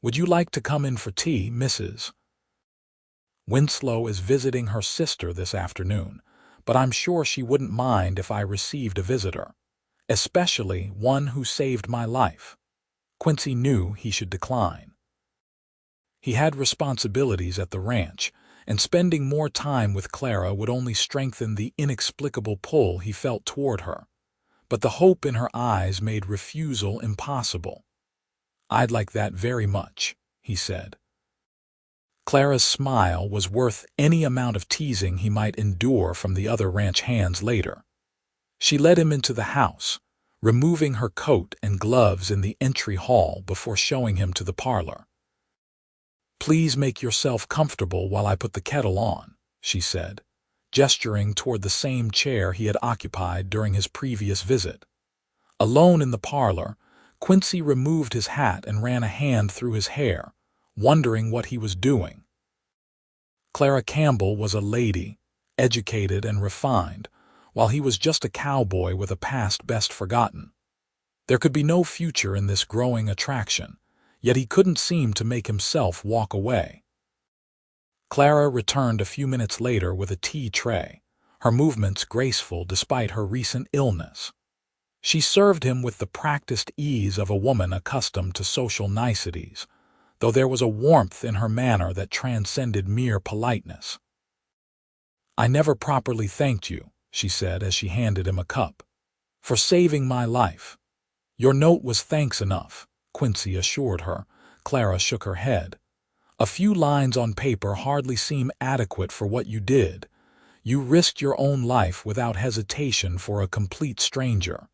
Would you like to come in for tea, Mrs. Winslow is visiting her sister this afternoon, but I'm sure she wouldn't mind if I received a visitor, especially one who saved my life. Quincy knew he should decline. He had responsibilities at the ranch, and spending more time with Clara would only strengthen the inexplicable pull he felt toward her. But the hope in her eyes made refusal impossible. I'd like that very much, he said. Clara's smile was worth any amount of teasing he might endure from the other ranch hands later. She led him into the house, removing her coat and gloves in the entry hall before showing him to the parlor. Please make yourself comfortable while I put the kettle on, she said, gesturing toward the same chair he had occupied during his previous visit. Alone in the parlor, Quincy removed his hat and ran a hand through his hair, wondering what he was doing. Clara Campbell was a lady, educated and refined, while he was just a cowboy with a past best forgotten. There could be no future in this growing attraction, yet he couldn't seem to make himself walk away. Clara returned a few minutes later with a tea tray, her movements graceful despite her recent illness. She served him with the practiced ease of a woman accustomed to social niceties, though there was a warmth in her manner that transcended mere politeness. "I never properly thanked you," she said as she handed him a cup, "for saving my life." "Your note was thanks enough," Quincy assured her. Clara shook her head. "A few lines on paper hardly seem adequate for what you did. You risked your own life without hesitation for a complete stranger."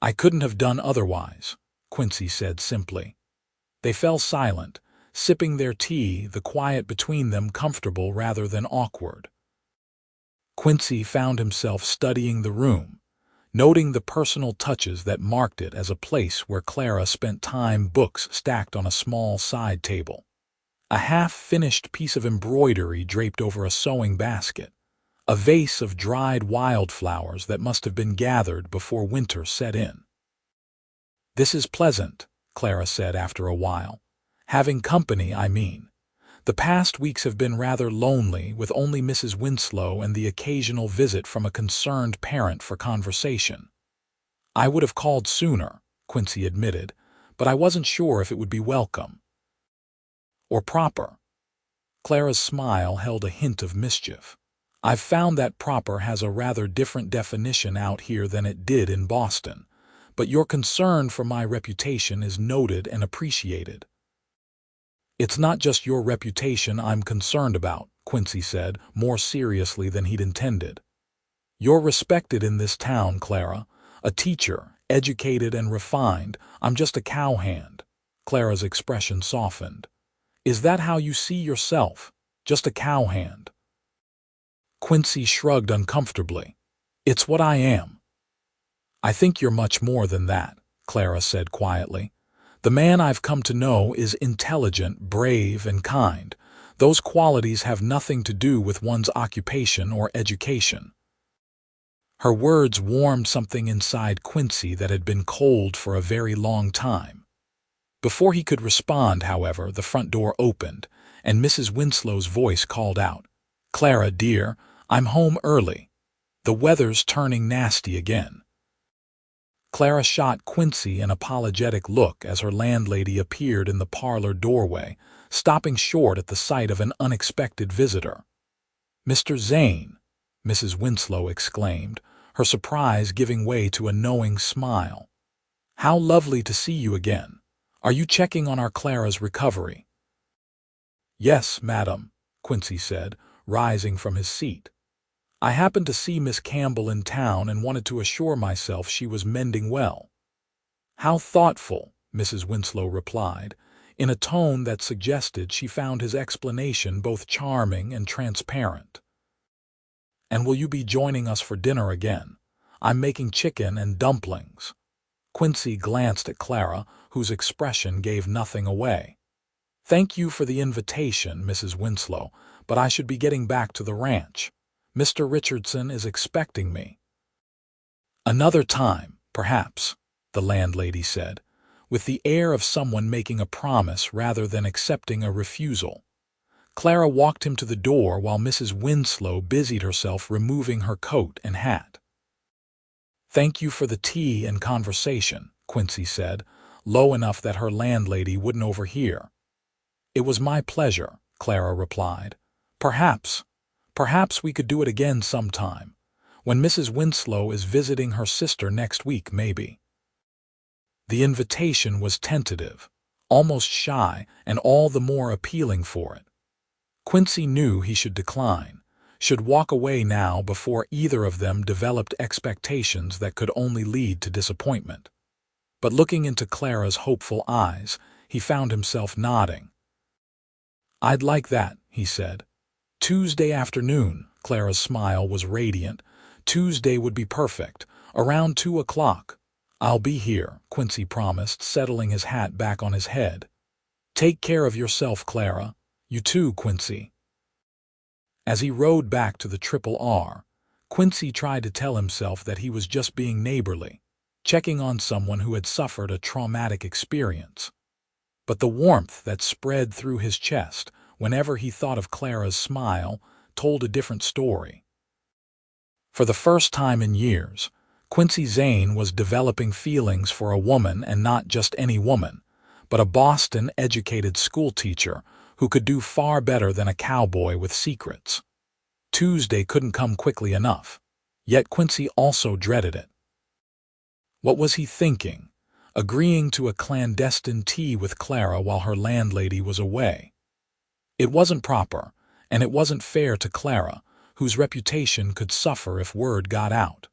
"I couldn't have done otherwise," Quincy said simply. They fell silent, sipping their tea, the quiet between them comfortable rather than awkward. Quincy found himself studying the room, noting the personal touches that marked it as a place where Clara spent time, books stacked on a small side table, a half-finished piece of embroidery draped over a sewing basket, a vase of dried wildflowers that must have been gathered before winter set in. "This is pleasant," Clara said after a while. "Having company, I mean. The past weeks have been rather lonely, with only Mrs. Winslow and the occasional visit from a concerned parent for conversation." "I would have called sooner," Quincy admitted, "but I wasn't sure if it would be welcome. Or proper." Clara's smile held a hint of mischief. "I've found that proper has a rather different definition out here than it did in Boston, but your concern for my reputation is noted and appreciated." "It's not just your reputation I'm concerned about," Quincy said, more seriously than he'd intended. "You're respected in this town, Clara. A teacher, educated and refined. I'm just a cowhand." Clara's expression softened. "Is that how you see yourself? Just a cowhand?" Quincy shrugged uncomfortably. "It's what I am." "I think you're much more than that," Clara said quietly. "The man I've come to know is intelligent, brave, and kind. Those qualities have nothing to do with one's occupation or education." Her words warmed something inside Quincy that had been cold for a very long time. Before he could respond, however, the front door opened, and Mrs. Winslow's voice called out, "Clara, dear, I'm home early. The weather's turning nasty again." Clara shot Quincy an apologetic look as her landlady appeared in the parlor doorway, stopping short at the sight of an unexpected visitor. "Mr. Zane," Mrs. Winslow exclaimed, her surprise giving way to a knowing smile. "How lovely to see you again. Are you checking on our Clara's recovery?" "Yes, madam," Quincy said, rising from his seat. "I happened to see Miss Campbell in town and wanted to assure myself she was mending well." "How thoughtful," Mrs. Winslow replied, in a tone that suggested she found his explanation both charming and transparent. "And will you be joining us for dinner again? I'm making chicken and dumplings." Quincy glanced at Clara, whose expression gave nothing away. "Thank you for the invitation, Mrs. Winslow, but I should be getting back to the ranch. Mr. Richardson is expecting me." "Another time, perhaps," the landlady said, with the air of someone making a promise rather than accepting a refusal. Clara walked him to the door while Mrs. Winslow busied herself removing her coat and hat. "Thank you for the tea and conversation," Quincy said, low enough that her landlady wouldn't overhear. "It was my pleasure," Clara replied. Perhaps we could do it again sometime. When Mrs. Winslow is visiting her sister next week, maybe." The invitation was tentative, almost shy, and all the more appealing for it. Quincy knew he should decline, should walk away now before either of them developed expectations that could only lead to disappointment. But looking into Clara's hopeful eyes, he found himself nodding. "I'd like that," he said. "Tuesday afternoon." Clara's smile was radiant. "Tuesday would be perfect, around 2 o'clock. "I'll be here," Quincy promised, settling his hat back on his head. "Take care of yourself, Clara. You too, Quincy." As he rode back to the Triple R, Quincy tried to tell himself that he was just being neighborly, checking on someone who had suffered a traumatic experience. But the warmth that spread through his chest whenever he thought of Clara's smile told a different story. For the first time in years, Quincy Zane was developing feelings for a woman, and not just any woman, but a Boston-educated schoolteacher who could do far better than a cowboy with secrets. Tuesday couldn't come quickly enough, yet Quincy also dreaded it. What was he thinking, agreeing to a clandestine tea with Clara while her landlady was away? It wasn't proper, and it wasn't fair to Clara, whose reputation could suffer if word got out.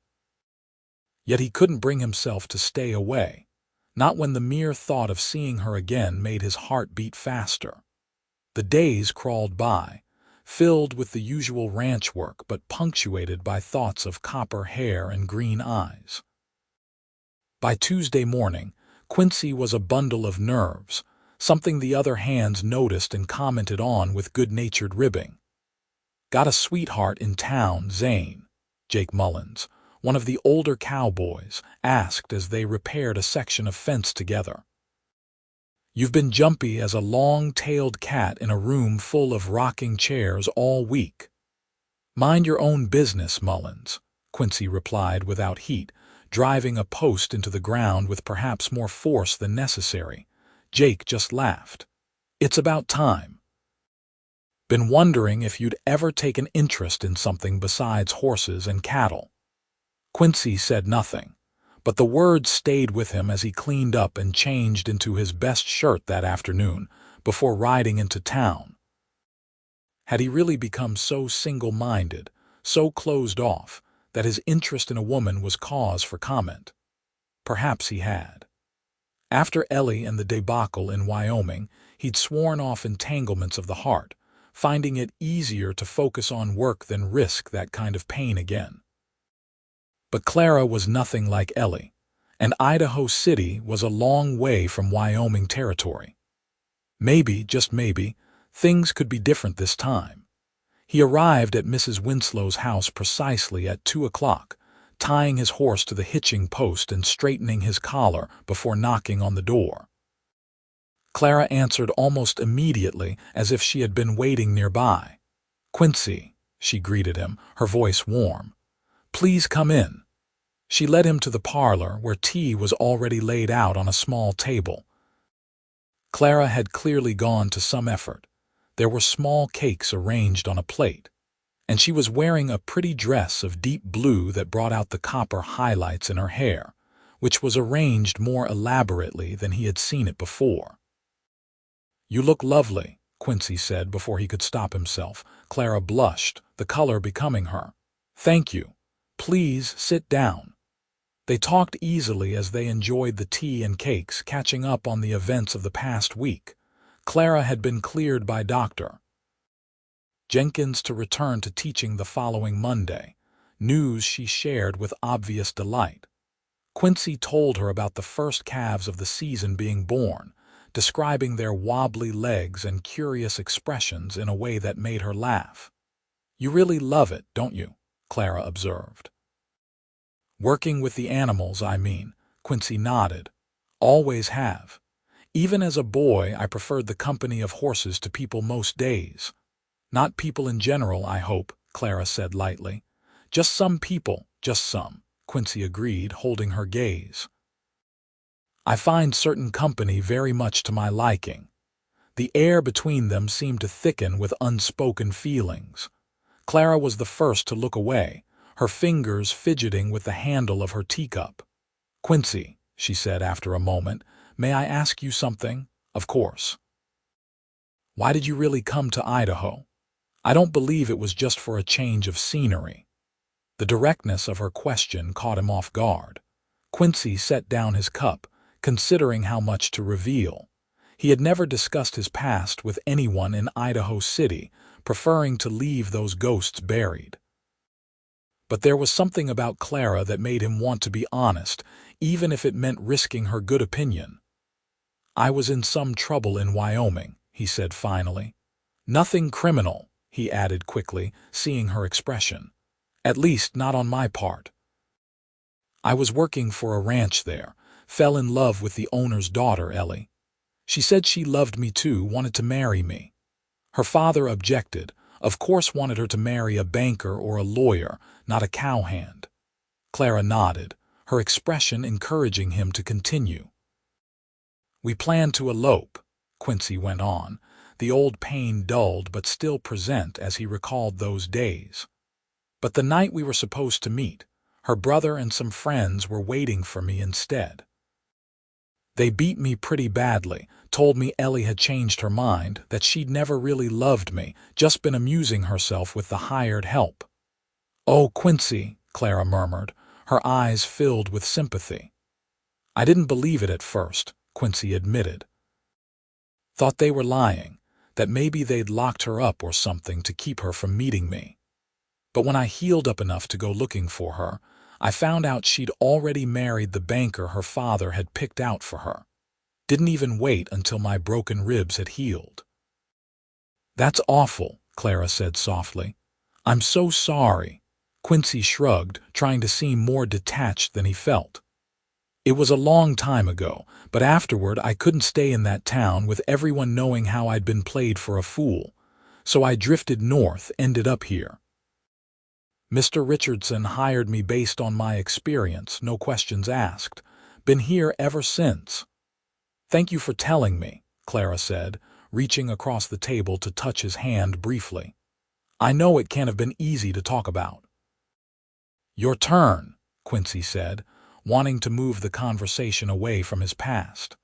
Yet he couldn't bring himself to stay away, not when the mere thought of seeing her again made his heart beat faster. The days crawled by, filled with the usual ranch work but punctuated by thoughts of copper hair and green eyes. By Tuesday morning, Quincy was a bundle of nerves, something the other hands noticed and commented on with good-natured ribbing. "Got a sweetheart in town, Zane?" Jake Mullins, one of the older cowboys, asked as they repaired a section of fence together. "You've been jumpy as a long-tailed cat in a room full of rocking chairs all week." "Mind your own business, Mullins," Quincy replied without heat, driving a post into the ground with perhaps more force than necessary. Jake just laughed. "It's about time. Been wondering if you'd ever take an interest in something besides horses and cattle." Quincy said nothing, but the words stayed with him as he cleaned up and changed into his best shirt that afternoon before riding into town. Had he really become so single-minded, so closed off, that his interest in a woman was cause for comment? Perhaps he had. After Ellie and the debacle in Wyoming, he'd sworn off entanglements of the heart, finding it easier to focus on work than risk that kind of pain again. But Clara was nothing like Ellie, and Idaho City was a long way from Wyoming Territory. Maybe, just maybe, things could be different this time. He arrived at Mrs. Winslow's house precisely at 2 o'clock, tying his horse to the hitching post and straightening his collar before knocking on the door. Clara answered almost immediately, as if she had been waiting nearby. "Quincy," she greeted him, her voice warm. "Please come in." She led him to the parlor, where tea was already laid out on a small table. Clara had clearly gone to some effort. There were small cakes arranged on a plate, and she was wearing a pretty dress of deep blue that brought out the copper highlights in her hair, which was arranged more elaborately than he had seen it before. "You look lovely," Quincy said before he could stop himself. Clara blushed, the color becoming her. "Thank you. Please sit down." They talked easily as they enjoyed the tea and cakes, catching up on the events of the past week. Clara had been cleared by Dr. Jenkins to return to teaching the following Monday, news she shared with obvious delight. Quincy told her about the first calves of the season being born, describing their wobbly legs and curious expressions in a way that made her laugh. "You really love it, don't you?" Clara observed. "Working with the animals, I mean," Quincy nodded. "Always have. Even as a boy, I preferred the company of horses to people most days." "Not people in general, I hope," Clara said lightly. "Just some people, just some," Quincy agreed, holding her gaze. "I find certain company very much to my liking." The air between them seemed to thicken with unspoken feelings. Clara was the first to look away, her fingers fidgeting with the handle of her teacup. "Quincy," she said after a moment, "may I ask you something?" "Of course." "Why did you really come to Idaho? I don't believe it was just for a change of scenery." The directness of her question caught him off guard. Quincy set down his cup, considering how much to reveal. He had never discussed his past with anyone in Idaho City, preferring to leave those ghosts buried. But there was something about Clara that made him want to be honest, even if it meant risking her good opinion. "I was in some trouble in Wyoming," he said finally. "Nothing criminal," he added quickly, seeing her expression. "At least not on my part. I was working for a ranch there, fell in love with the owner's daughter, Ellie." She said she loved me too, wanted to marry me. Her father objected, of course wanted her to marry a banker or a lawyer, not a cowhand. Clara nodded, her expression encouraging him to continue. We planned to elope, Quincy went on, the old pain dulled but still present as he recalled those days. But the night we were supposed to meet, her brother and some friends were waiting for me instead. They beat me pretty badly, told me Ellie had changed her mind, that she'd never really loved me, just been amusing herself with the hired help. "Oh, Quincy," Clara murmured, her eyes filled with sympathy. "I didn't believe it at first," Quincy admitted. "Thought they were lying, that maybe they'd locked her up or something to keep her from meeting me. But when I healed up enough to go looking for her, I found out she'd already married the banker her father had picked out for her. Didn't even wait until my broken ribs had healed." "That's awful," Clara said softly. "I'm so sorry." Quincy shrugged, trying to seem more detached than he felt. "It was a long time ago, but afterward I couldn't stay in that town with everyone knowing how I'd been played for a fool. So I drifted north, ended up here. Mr. Richardson hired me based on my experience, no questions asked. Been here ever since." "Thank you for telling me," Clara said, reaching across the table to touch his hand briefly. "I know it can't have been easy to talk about." "Your turn," Quincy said, wanting to move the conversation away from his past.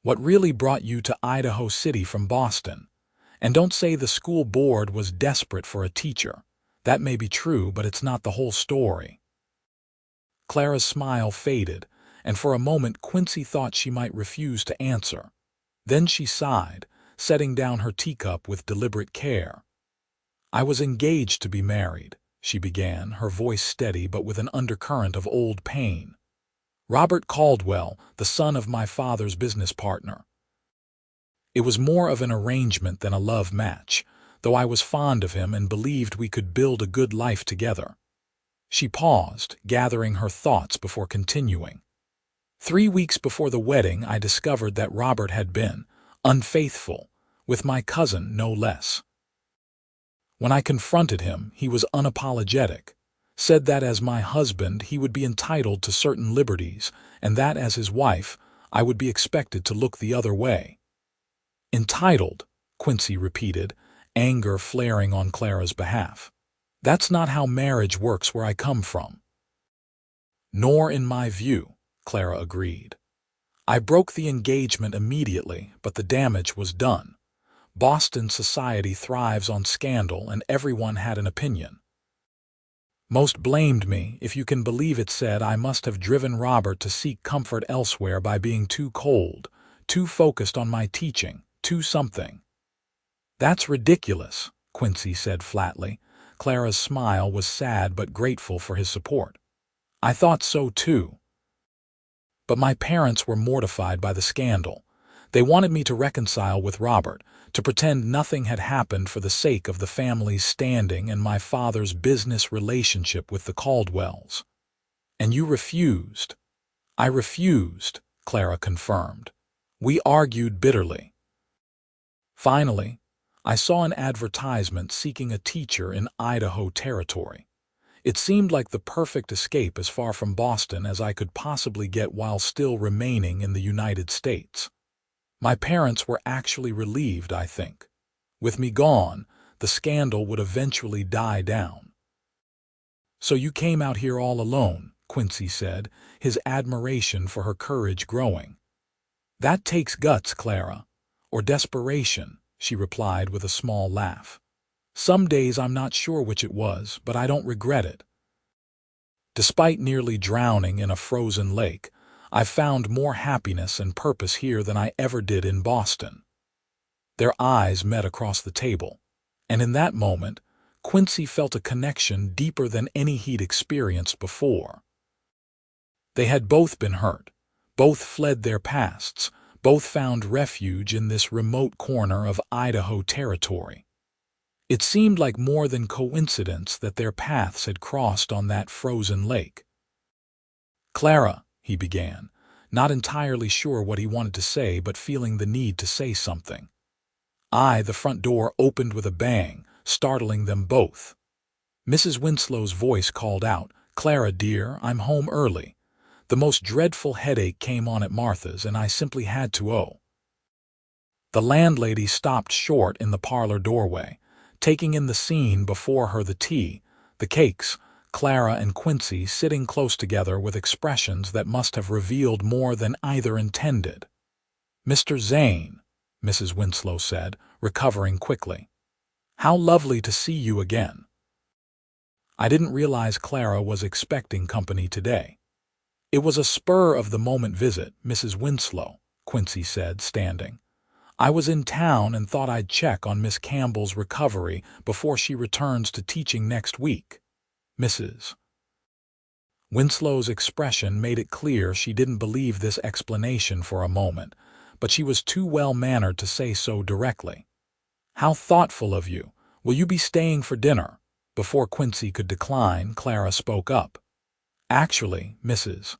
"What really brought you to Idaho City from Boston? And don't say the school board was desperate for a teacher. That may be true, but it's not the whole story." Clara's smile faded, and for a moment Quincy thought she might refuse to answer. Then she sighed, setting down her teacup with deliberate care. "I was engaged to be married," she began, her voice steady but with an undercurrent of old pain. "Robert Caldwell, the son of my father's business partner. It was more of an arrangement than a love match, though I was fond of him and believed we could build a good life together." She paused, gathering her thoughts before continuing. 3 weeks before the wedding, I discovered that Robert had been unfaithful, with my cousin no less. When I confronted him, he was unapologetic, said that as my husband he would be entitled to certain liberties, and that as his wife I would be expected to look the other way. "Entitled," Quincy repeated, anger flaring on Clara's behalf. "That's not how marriage works where I come from." "Nor in my view," Clara agreed. "I broke the engagement immediately, but the damage was done. Boston society thrives on scandal, and everyone had an opinion. Most blamed me, if you can believe it. Said I must have driven Robert to seek comfort elsewhere by being too cold, too focused on my teaching, too something." "That's ridiculous," Quincy said flatly. Clara's smile was sad but grateful for his support. "I thought so too. But my parents were mortified by the scandal. They wanted me to reconcile with Robert, to pretend nothing had happened for the sake of the family's standing and my father's business relationship with the Caldwells." "And you refused?" "I refused," Clara confirmed. "We argued bitterly. Finally, I saw an advertisement seeking a teacher in Idaho Territory. It seemed like the perfect escape as far from Boston as I could possibly get while still remaining in the United States. My parents were actually relieved, I think. With me gone, the scandal would eventually die down." "So you came out here all alone," Quincy said, his admiration for her courage growing. "That takes guts, Clara. Or desperation," she replied with a small laugh. "Some days I'm not sure which it was, but I don't regret it. Despite nearly drowning in a frozen lake, I've found more happiness and purpose here than I ever did in Boston." Their eyes met across the table, and in that moment, Quincy felt a connection deeper than any he'd experienced before. They had both been hurt, both fled their pasts, both found refuge in this remote corner of Idaho Territory. It seemed like more than coincidence that their paths had crossed on that frozen lake. "Clara," he began, not entirely sure what he wanted to say but feeling the need to say something. The front door opened with a bang, startling them both. Mrs. Winslow's voice called out, "Clara, dear, I'm home early. The most dreadful headache came on at Martha's, and I simply had to." The landlady stopped short in the parlor doorway, taking in the scene before her, the tea, the cakes, Clara and Quincy sitting close together with expressions that must have revealed more than either intended. "Mr. Zane," Mrs. Winslow said, recovering quickly. "How lovely to see you again. I didn't realize Clara was expecting company today." "It was a spur-of-the-moment visit, Mrs. Winslow," Quincy said, standing. "I was in town and thought I'd check on Miss Campbell's recovery before she returns to teaching next week." Mrs. Winslow's expression made it clear she didn't believe this explanation for a moment, but she was too well-mannered to say so directly. "How thoughtful of you. Will you be staying for dinner?" Before Quincy could decline, Clara spoke up. "Actually, Mrs.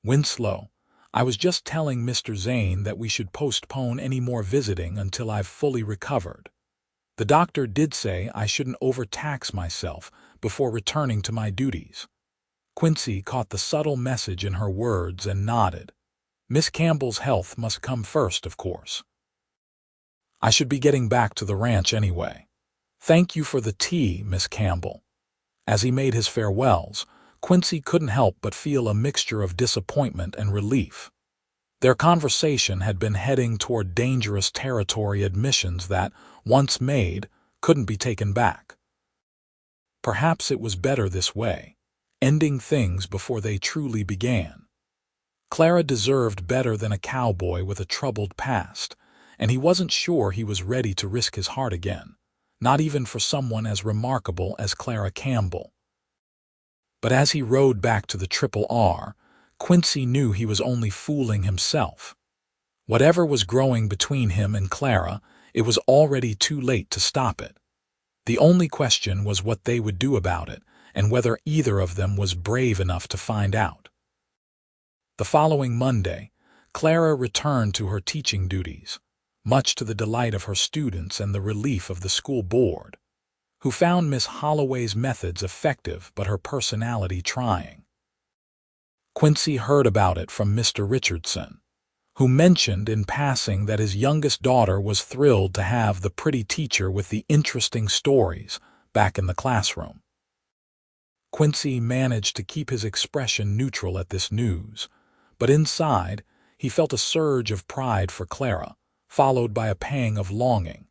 Winslow, I was just telling Mr. Zane that we should postpone any more visiting until I've fully recovered. The doctor did say I shouldn't overtax myself before returning to my duties." Quincy caught the subtle message in her words and nodded. Miss Campbell's health must come first, of course. "I should be getting back to the ranch anyway. Thank you for the tea, Miss Campbell." As he made his farewells, Quincy couldn't help but feel a mixture of disappointment and relief. Their conversation had been heading toward dangerous territory, admissions that, once made, couldn't be taken back. Perhaps it was better this way, ending things before they truly began. Clara deserved better than a cowboy with a troubled past, and he wasn't sure he was ready to risk his heart again, not even for someone as remarkable as Clara Campbell. But as he rode back to the Triple R, Quincy knew he was only fooling himself. Whatever was growing between him and Clara, it was already too late to stop it. The only question was what they would do about it, and whether either of them was brave enough to find out. The following Monday, Clara returned to her teaching duties, much to the delight of her students and the relief of the school board, who found Miss Holloway's methods effective but her personality trying. Quincy heard about it from Mr. Richardson, who mentioned in passing that his youngest daughter was thrilled to have the pretty teacher with the interesting stories back in the classroom. Quincy managed to keep his expression neutral at this news, but inside he felt a surge of pride for Clara, followed by a pang of longing.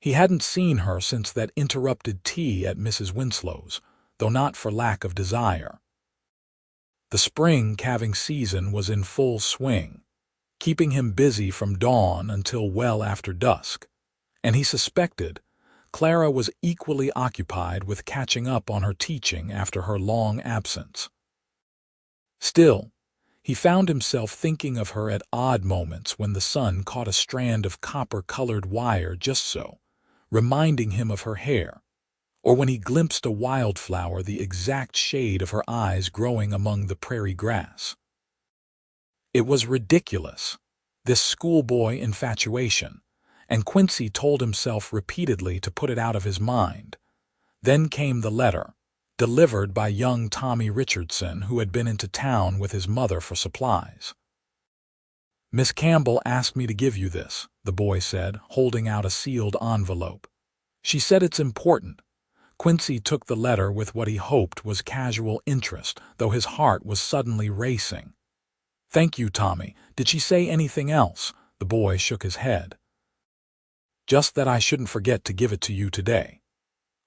He hadn't seen her since that interrupted tea at Mrs. Winslow's, though not for lack of desire. The spring calving season was in full swing, keeping him busy from dawn until well after dusk, and he suspected Clara was equally occupied with catching up on her teaching after her long absence. Still, he found himself thinking of her at odd moments when the sun caught a strand of copper-colored wire just so, reminding him of her hair, or when he glimpsed a wildflower the exact shade of her eyes growing among the prairie grass. It was ridiculous, this schoolboy infatuation, and Quincy told himself repeatedly to put it out of his mind. Then came the letter, delivered by young Tommy Richardson, who had been into town with his mother for supplies. "Miss Campbell asked me to give you this," the boy said, holding out a sealed envelope. "She said it's important." Quincy took the letter with what he hoped was casual interest, though his heart was suddenly racing. "Thank you, Tommy. Did she say anything else?" The boy shook his head. "Just that I shouldn't forget to give it to you today."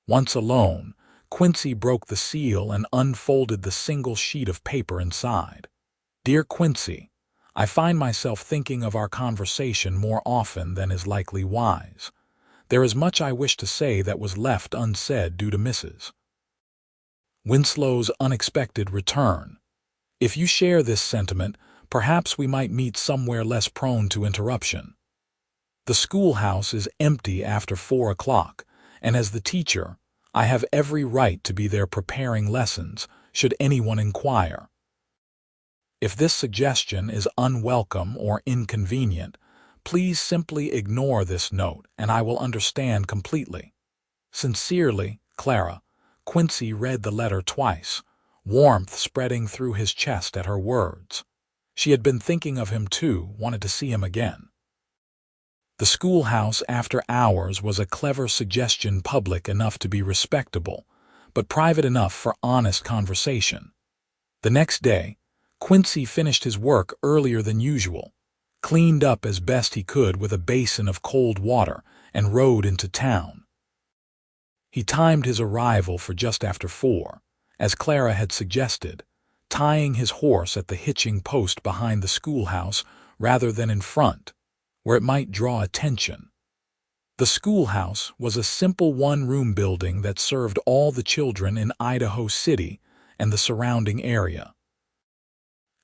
Once alone, Quincy broke the seal and unfolded the single sheet of paper inside. "Dear Quincy, I find myself thinking of our conversation more often than is likely wise. There is much I wish to say that was left unsaid due to Mrs. Winslow's unexpected return. If you share this sentiment, perhaps we might meet somewhere less prone to interruption. The schoolhouse is empty after 4 o'clock, and as the teacher, I have every right to be there preparing lessons, should anyone inquire. If this suggestion is unwelcome or inconvenient, please simply ignore this note and I will understand completely. Sincerely, Clara. Quincy read the letter twice, warmth spreading through his chest at her words. She had been thinking of him too, wanted to see him again. The schoolhouse after hours was a clever suggestion, public enough to be respectable, but private enough for honest conversation. The next day, Quincy finished his work earlier than usual, cleaned up as best he could with a basin of cold water, and rode into town. He timed his arrival for just after 4, as Clara had suggested, tying his horse at the hitching post behind the schoolhouse rather than in front, where it might draw attention. The schoolhouse was a simple one-room building that served all the children in Idaho City and the surrounding area.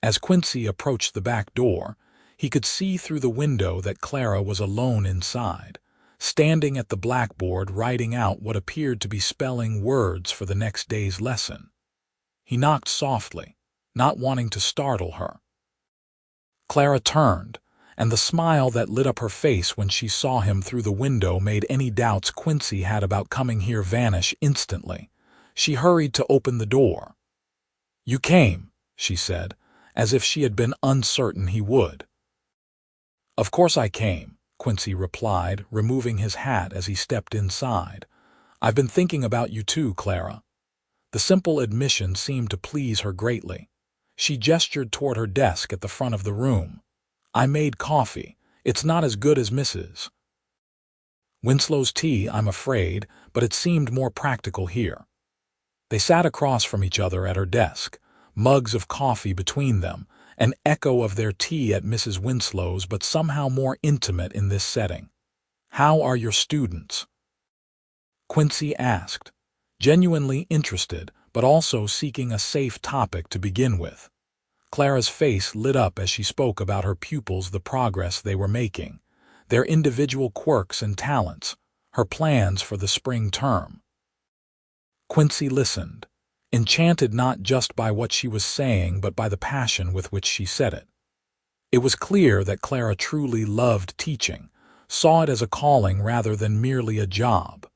As Quincy approached the back door, he could see through the window that Clara was alone inside, standing at the blackboard writing out what appeared to be spelling words for the next day's lesson. He knocked softly, not wanting to startle her. Clara turned, and the smile that lit up her face when she saw him through the window made any doubts Quincy had about coming here vanish instantly. She hurried to open the door. "You came," she said, as if she had been uncertain he would. "Of course I came," Quincy replied, removing his hat as he stepped inside. "I've been thinking about you too, Clara." The simple admission seemed to please her greatly. She gestured toward her desk at the front of the room. "I made coffee. It's not as good as Mrs. Winslow's tea, I'm afraid, but it seemed more practical here." They sat across from each other at her desk, mugs of coffee between them, an echo of their tea at Mrs. Winslow's, but somehow more intimate in this setting. "How are your students?" Quincy asked, genuinely interested, but also seeking a safe topic to begin with. Clara's face lit up as she spoke about her pupils, the progress they were making, their individual quirks and talents, her plans for the spring term. Quincy listened, enchanted not just by what she was saying but by the passion with which she said it. It was clear that Clara truly loved teaching, saw it as a calling rather than merely a job.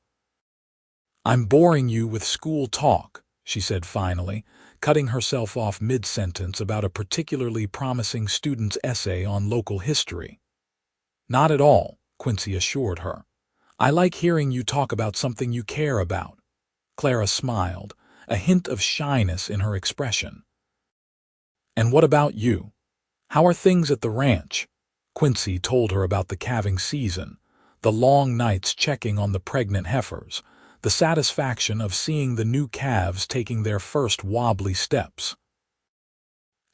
"I'm boring you with school talk," she said finally, cutting herself off mid-sentence about a particularly promising student's essay on local history. "Not at all," Quincy assured her. "I like hearing you talk about something you care about." Clara smiled, a hint of shyness in her expression. "And what about you? How are things at the ranch?" Quincy told her about the calving season, the long nights checking on the pregnant heifers, the satisfaction of seeing the new calves taking their first wobbly steps.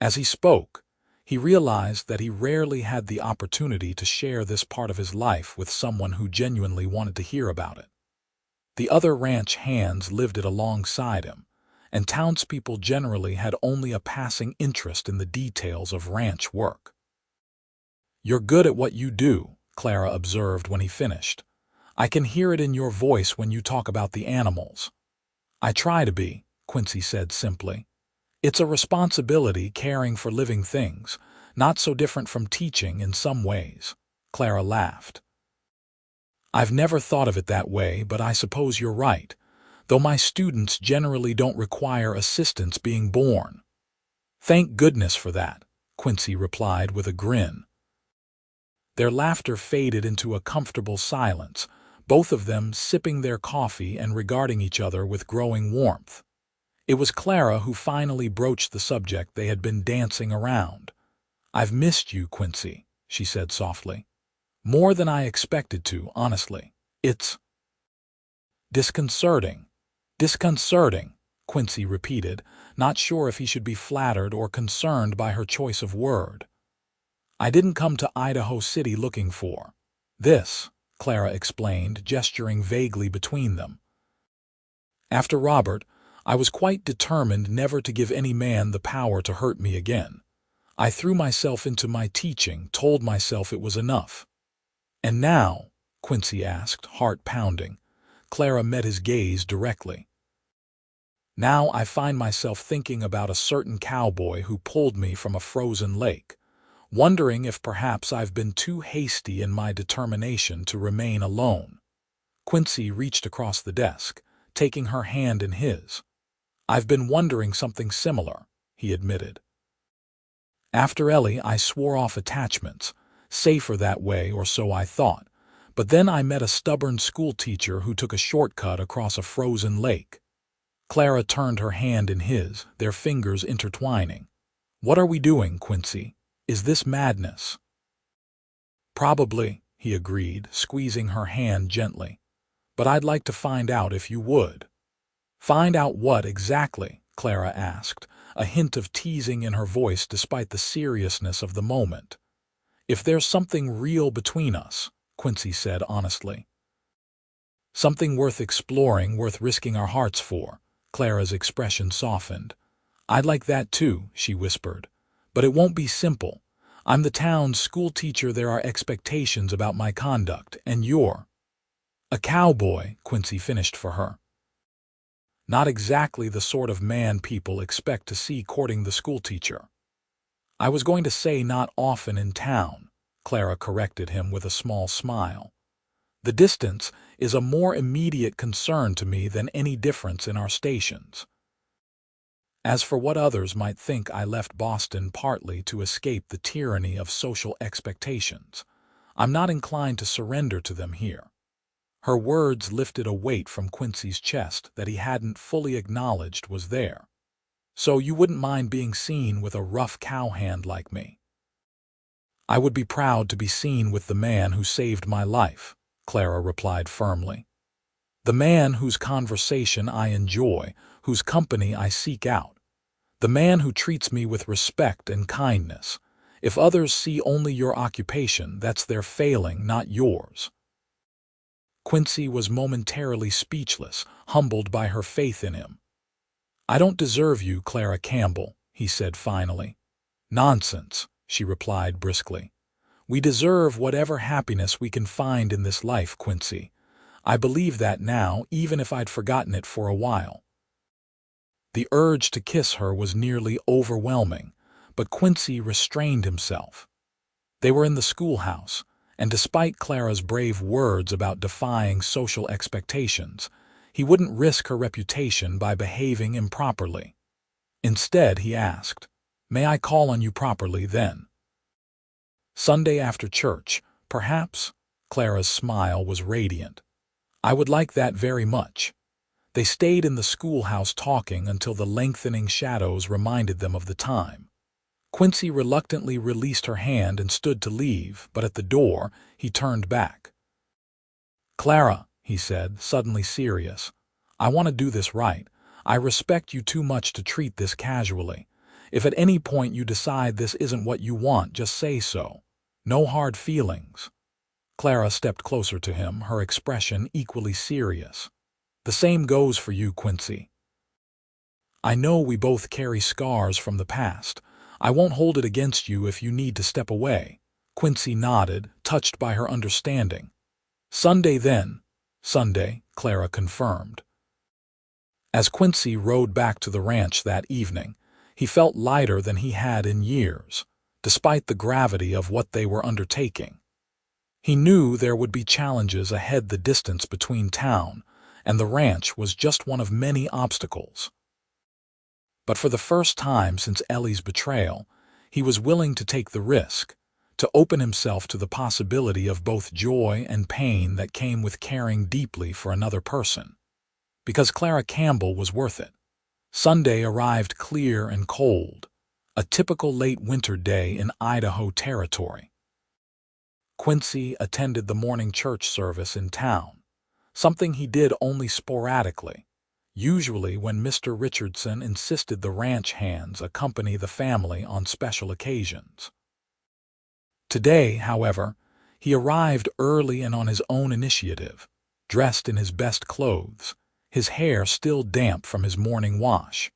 As he spoke, he realized that he rarely had the opportunity to share this part of his life with someone who genuinely wanted to hear about it. The other ranch hands lived it alongside him, and townspeople generally had only a passing interest in the details of ranch work. "You're good at what you do," Clara observed when he finished. "I can hear it in your voice when you talk about the animals." "I try to be," Quincy said simply. "It's a responsibility caring for living things, not so different from teaching in some ways." Clara laughed. "I've never thought of it that way, but I suppose you're right, though my students generally don't require assistance being born." "Thank goodness for that," Quincy replied with a grin. Their laughter faded into a comfortable silence, both of them sipping their coffee and regarding each other with growing warmth. It was Clara who finally broached the subject they had been dancing around. "I've missed you, Quincy," she said softly. "More than I expected to, honestly. It's disconcerting." "Disconcerting," Quincy repeated, not sure if he should be flattered or concerned by her choice of word. "I didn't come to Idaho City looking for this," Clara explained, gesturing vaguely between them. "After Robert, I was quite determined never to give any man the power to hurt me again. I threw myself into my teaching, told myself it was enough." "And now?" Quincy asked, heart pounding. Clara met his gaze directly. Now I find myself thinking about a certain cowboy who pulled me from a frozen lake, wondering if perhaps I've been too hasty in my determination to remain alone. Quincy reached across the desk, taking her hand in his. I've been wondering something similar, he admitted. After Ellie, I swore off attachments, safer that way or so I thought, but then I met a stubborn schoolteacher who took a shortcut across a frozen lake. Clara turned her hand in his, their fingers intertwining. What are we doing, Quincy? Is this madness? Probably, he agreed, squeezing her hand gently. But I'd like to find out if you would. Find out what exactly? Clara asked, a hint of teasing in her voice despite the seriousness of the moment. If there's something real between us, Quincy said honestly. Something worth exploring, worth risking our hearts for. Clara's expression softened. I'd like that too, she whispered. But it won't be simple. I'm the town's schoolteacher. There are expectations about my conduct, and you're a cowboy, Quincy finished for her. Not exactly the sort of man people expect to see courting the schoolteacher. I was going to say not often in town, Clara corrected him with a small smile. The distance is a more immediate concern to me than any difference in our stations. As for what others might think, I left Boston partly to escape the tyranny of social expectations. I'm not inclined to surrender to them here. Her words lifted a weight from Quincy's chest that he hadn't fully acknowledged was there. So you wouldn't mind being seen with a rough cowhand like me? I would be proud to be seen with the man who saved my life, Clara replied firmly. The man whose conversation I enjoy, whose company I seek out. The man who treats me with respect and kindness. If others see only your occupation, that's their failing, not yours. Quincy was momentarily speechless, humbled by her faith in him. I don't deserve you, Clara Campbell, he said finally. Nonsense, she replied briskly. We deserve whatever happiness we can find in this life, Quincy. I believe that now, even if I'd forgotten it for a while. The urge to kiss her was nearly overwhelming, but Quincy restrained himself. They were in the schoolhouse, and despite Clara's brave words about defying social expectations, he wouldn't risk her reputation by behaving improperly. Instead, he asked, May I call on you properly then? Sunday after church, perhaps? Clara's smile was radiant. I would like that very much. They stayed in the schoolhouse talking until the lengthening shadows reminded them of the time. Quincy reluctantly released her hand and stood to leave, but at the door, he turned back. Clara, he said, suddenly serious, I want to do this right. I respect you too much to treat this casually. If at any point you decide this isn't what you want, just say so. No hard feelings. Clara stepped closer to him, her expression equally serious. The same goes for you, Quincy. I know we both carry scars from the past. I won't hold it against you if you need to step away. Quincy nodded, touched by her understanding. Sunday then. Sunday, Clara confirmed. As Quincy rode back to the ranch that evening, he felt lighter than he had in years, despite the gravity of what they were undertaking. He knew there would be challenges ahead. The distance between town and the ranch was just one of many obstacles. But for the first time since Ellie's betrayal, he was willing to take the risk, to open himself to the possibility of both joy and pain that came with caring deeply for another person. Because Clara Campbell was worth it. Sunday arrived clear and cold, a typical late winter day in Idaho Territory. Quincy attended the morning church service in town, something he did only sporadically, usually when Mr. Richardson insisted the ranch hands accompany the family on special occasions. Today, however, he arrived early and on his own initiative, dressed in his best clothes, his hair still damp from his morning wash.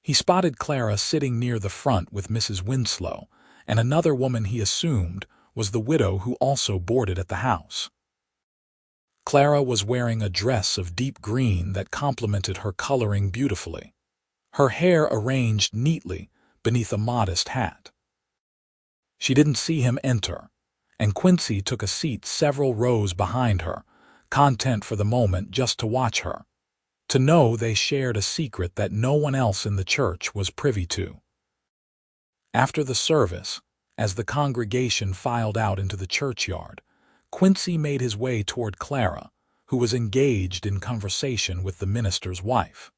He spotted Clara sitting near the front with Mrs. Winslow, and another woman he assumed was the widow who also boarded at the house. Clara was wearing a dress of deep green that complemented her coloring beautifully, her hair arranged neatly beneath a modest hat. She didn't see him enter, and Quincy took a seat several rows behind her, content for the moment just to watch her, to know they shared a secret that no one else in the church was privy to. After the service, as the congregation filed out into the churchyard, Quincy made his way toward Clara, who was engaged in conversation with the minister's wife.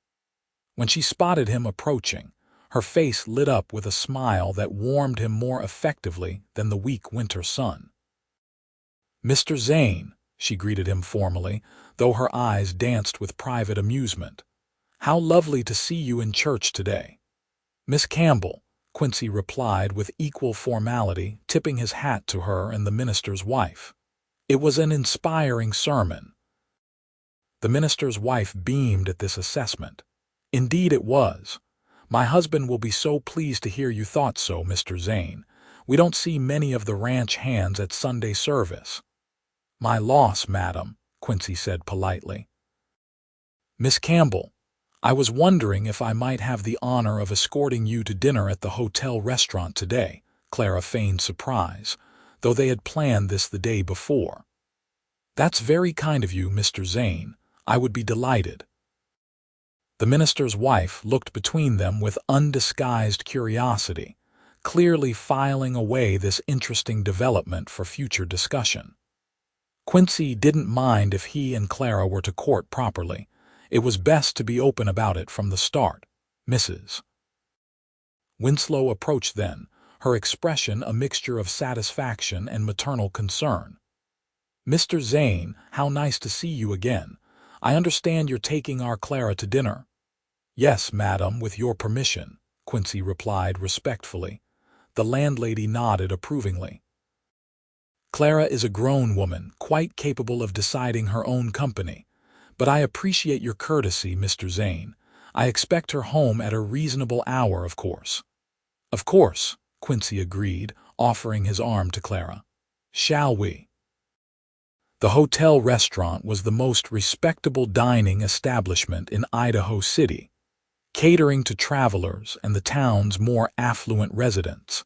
When she spotted him approaching, her face lit up with a smile that warmed him more effectively than the weak winter sun. "Mr. Zane," she greeted him formally, though her eyes danced with private amusement. "How lovely to see you in church today." "Miss Campbell," Quincy replied with equal formality, tipping his hat to her and the minister's wife. It was an inspiring sermon. The minister's wife beamed at this assessment. "Indeed it was. My husband will be so pleased to hear you thought so, Mr. Zane. We don't see many of the ranch hands at Sunday service." "My loss, madam," Quincy said politely. "Miss Campbell, I was wondering if I might have the honor of escorting you to dinner at the hotel restaurant today," Clara feigned surprise, though they had planned this the day before. "That's very kind of you, Mr. Zane. I would be delighted." The minister's wife looked between them with undisguised curiosity, clearly filing away this interesting development for future discussion. Quincy didn't mind if he and Clara were to court properly. It was best to be open about it from the start. Mrs. Winslow approached then, her expression a mixture of satisfaction and maternal concern. "Mr. Zane, how nice to see you again. I understand you're taking our Clara to dinner." "Yes, madam, with your permission," Quincy replied respectfully. The landlady nodded approvingly. "Clara is a grown woman, quite capable of deciding her own company. But I appreciate your courtesy, Mr. Zane. I expect her home at a reasonable hour, of course." "Of course," Quincy agreed, offering his arm to Clara. "Shall we?" The hotel restaurant was the most respectable dining establishment in Idaho City, catering to travelers and the town's more affluent residents.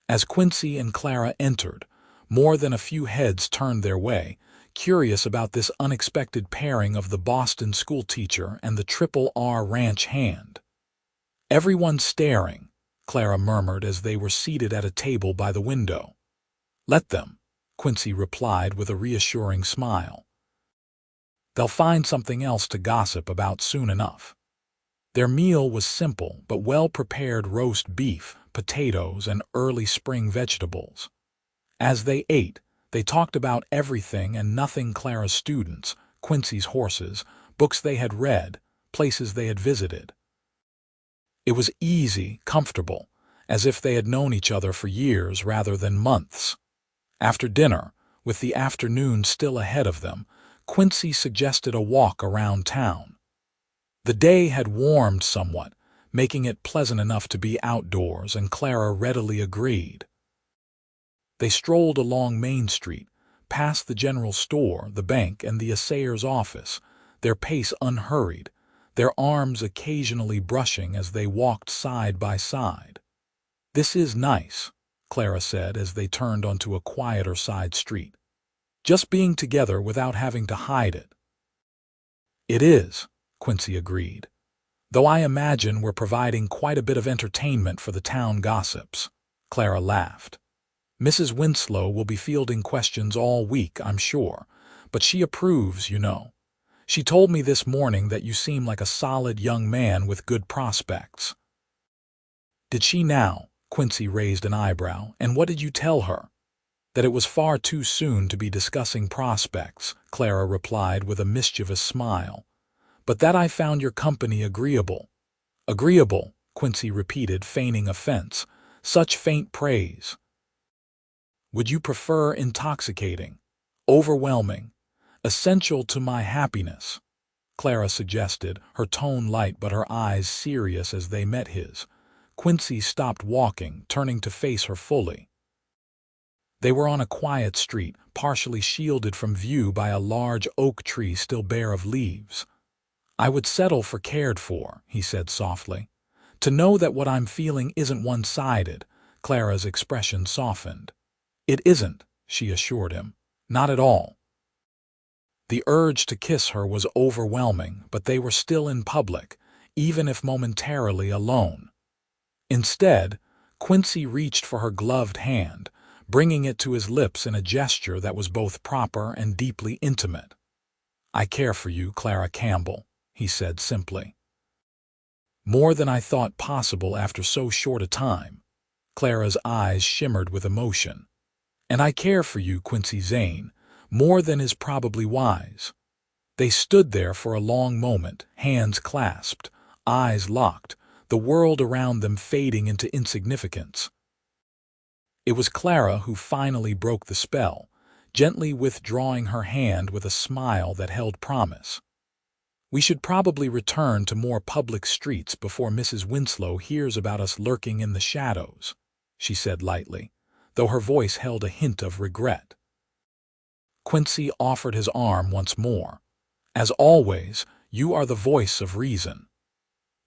As Quincy and Clara entered, more than a few heads turned their way, curious about this unexpected pairing of the Boston schoolteacher and the Triple R ranch hand. "Everyone staring," Clara murmured as they were seated at a table by the window. "Let them," Quincy replied with a reassuring smile. "They'll find something else to gossip about soon enough." Their meal was simple but well-prepared roast beef, potatoes, and early spring vegetables. As they ate, they talked about everything and nothing: Clara's students, Quincy's horses, books they had read, places they had visited. It was easy, comfortable, as if they had known each other for years rather than months. After dinner, with the afternoon still ahead of them, Quincy suggested a walk around town. The day had warmed somewhat, making it pleasant enough to be outdoors, and Clara readily agreed. They strolled along Main Street, past the general store, the bank, and the assayer's office, their pace unhurried, their arms occasionally brushing as they walked side by side. "This is nice," Clara said as they turned onto a quieter side street. "Just being together without having to hide it." "It is," Quincy agreed, "though I imagine we're providing quite a bit of entertainment for the town gossips." Clara laughed. "Mrs. Winslow will be fielding questions all week, I'm sure, but she approves, you know. She told me this morning that you seem like a solid young man with good prospects." "Did she now?" Quincy raised an eyebrow. "And what did you tell her?" "That it was far too soon to be discussing prospects," Clara replied with a mischievous smile. "But that I found your company agreeable." "Agreeable," Quincy repeated, feigning offense. "Such faint praise." "Would you prefer intoxicating, overwhelming, essential to my happiness?" Clara suggested, her tone light but her eyes serious as they met his. Quincy stopped walking, turning to face her fully. They were on a quiet street, partially shielded from view by a large oak tree still bare of leaves. "I would settle for cared for," he said softly. "To know that what I'm feeling isn't one-sided." Clara's expression softened. "It isn't," she assured him. "Not at all." The urge to kiss her was overwhelming, but they were still in public, even if momentarily alone. Instead, Quincy reached for her gloved hand, bringing it to his lips in a gesture that was both proper and deeply intimate. "I care for you, Clara Campbell," he said simply. "More than I thought possible after so short a time." Clara's eyes shimmered with emotion. "And I care for you, Quincy Zane, more than is probably wise." They stood there for a long moment, hands clasped, eyes locked, the world around them fading into insignificance. It was Clara who finally broke the spell, gently withdrawing her hand with a smile that held promise. "We should probably return to more public streets before Mrs. Winslow hears about us lurking in the shadows," she said lightly, though her voice held a hint of regret. Quincy offered his arm once more. "As always, you are the voice of reason."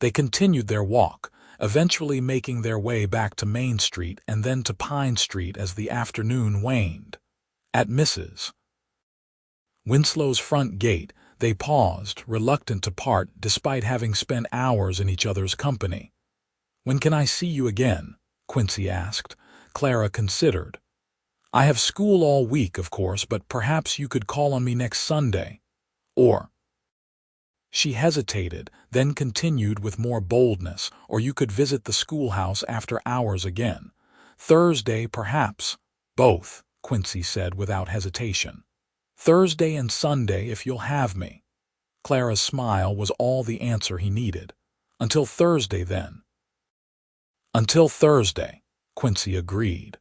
They continued their walk, eventually making their way back to Main Street and then to Pine Street as the afternoon waned. At Mrs. Winslow's front gate, they paused, reluctant to part despite having spent hours in each other's company. "When can I see you again?" Quincy asked. Clara considered. "I have school all week, of course, but perhaps you could call on me next Sunday. Or—" She hesitated, then continued with more boldness, "or you could visit the schoolhouse after hours again. Thursday, perhaps." "Both," Quincy said without hesitation. "Thursday and Sunday if you'll have me." Clara's smile was all the answer he needed. "Until Thursday, then." "Until Thursday," Quincy agreed,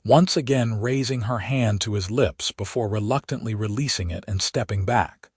once again raising her hand to his lips before reluctantly releasing it and stepping back.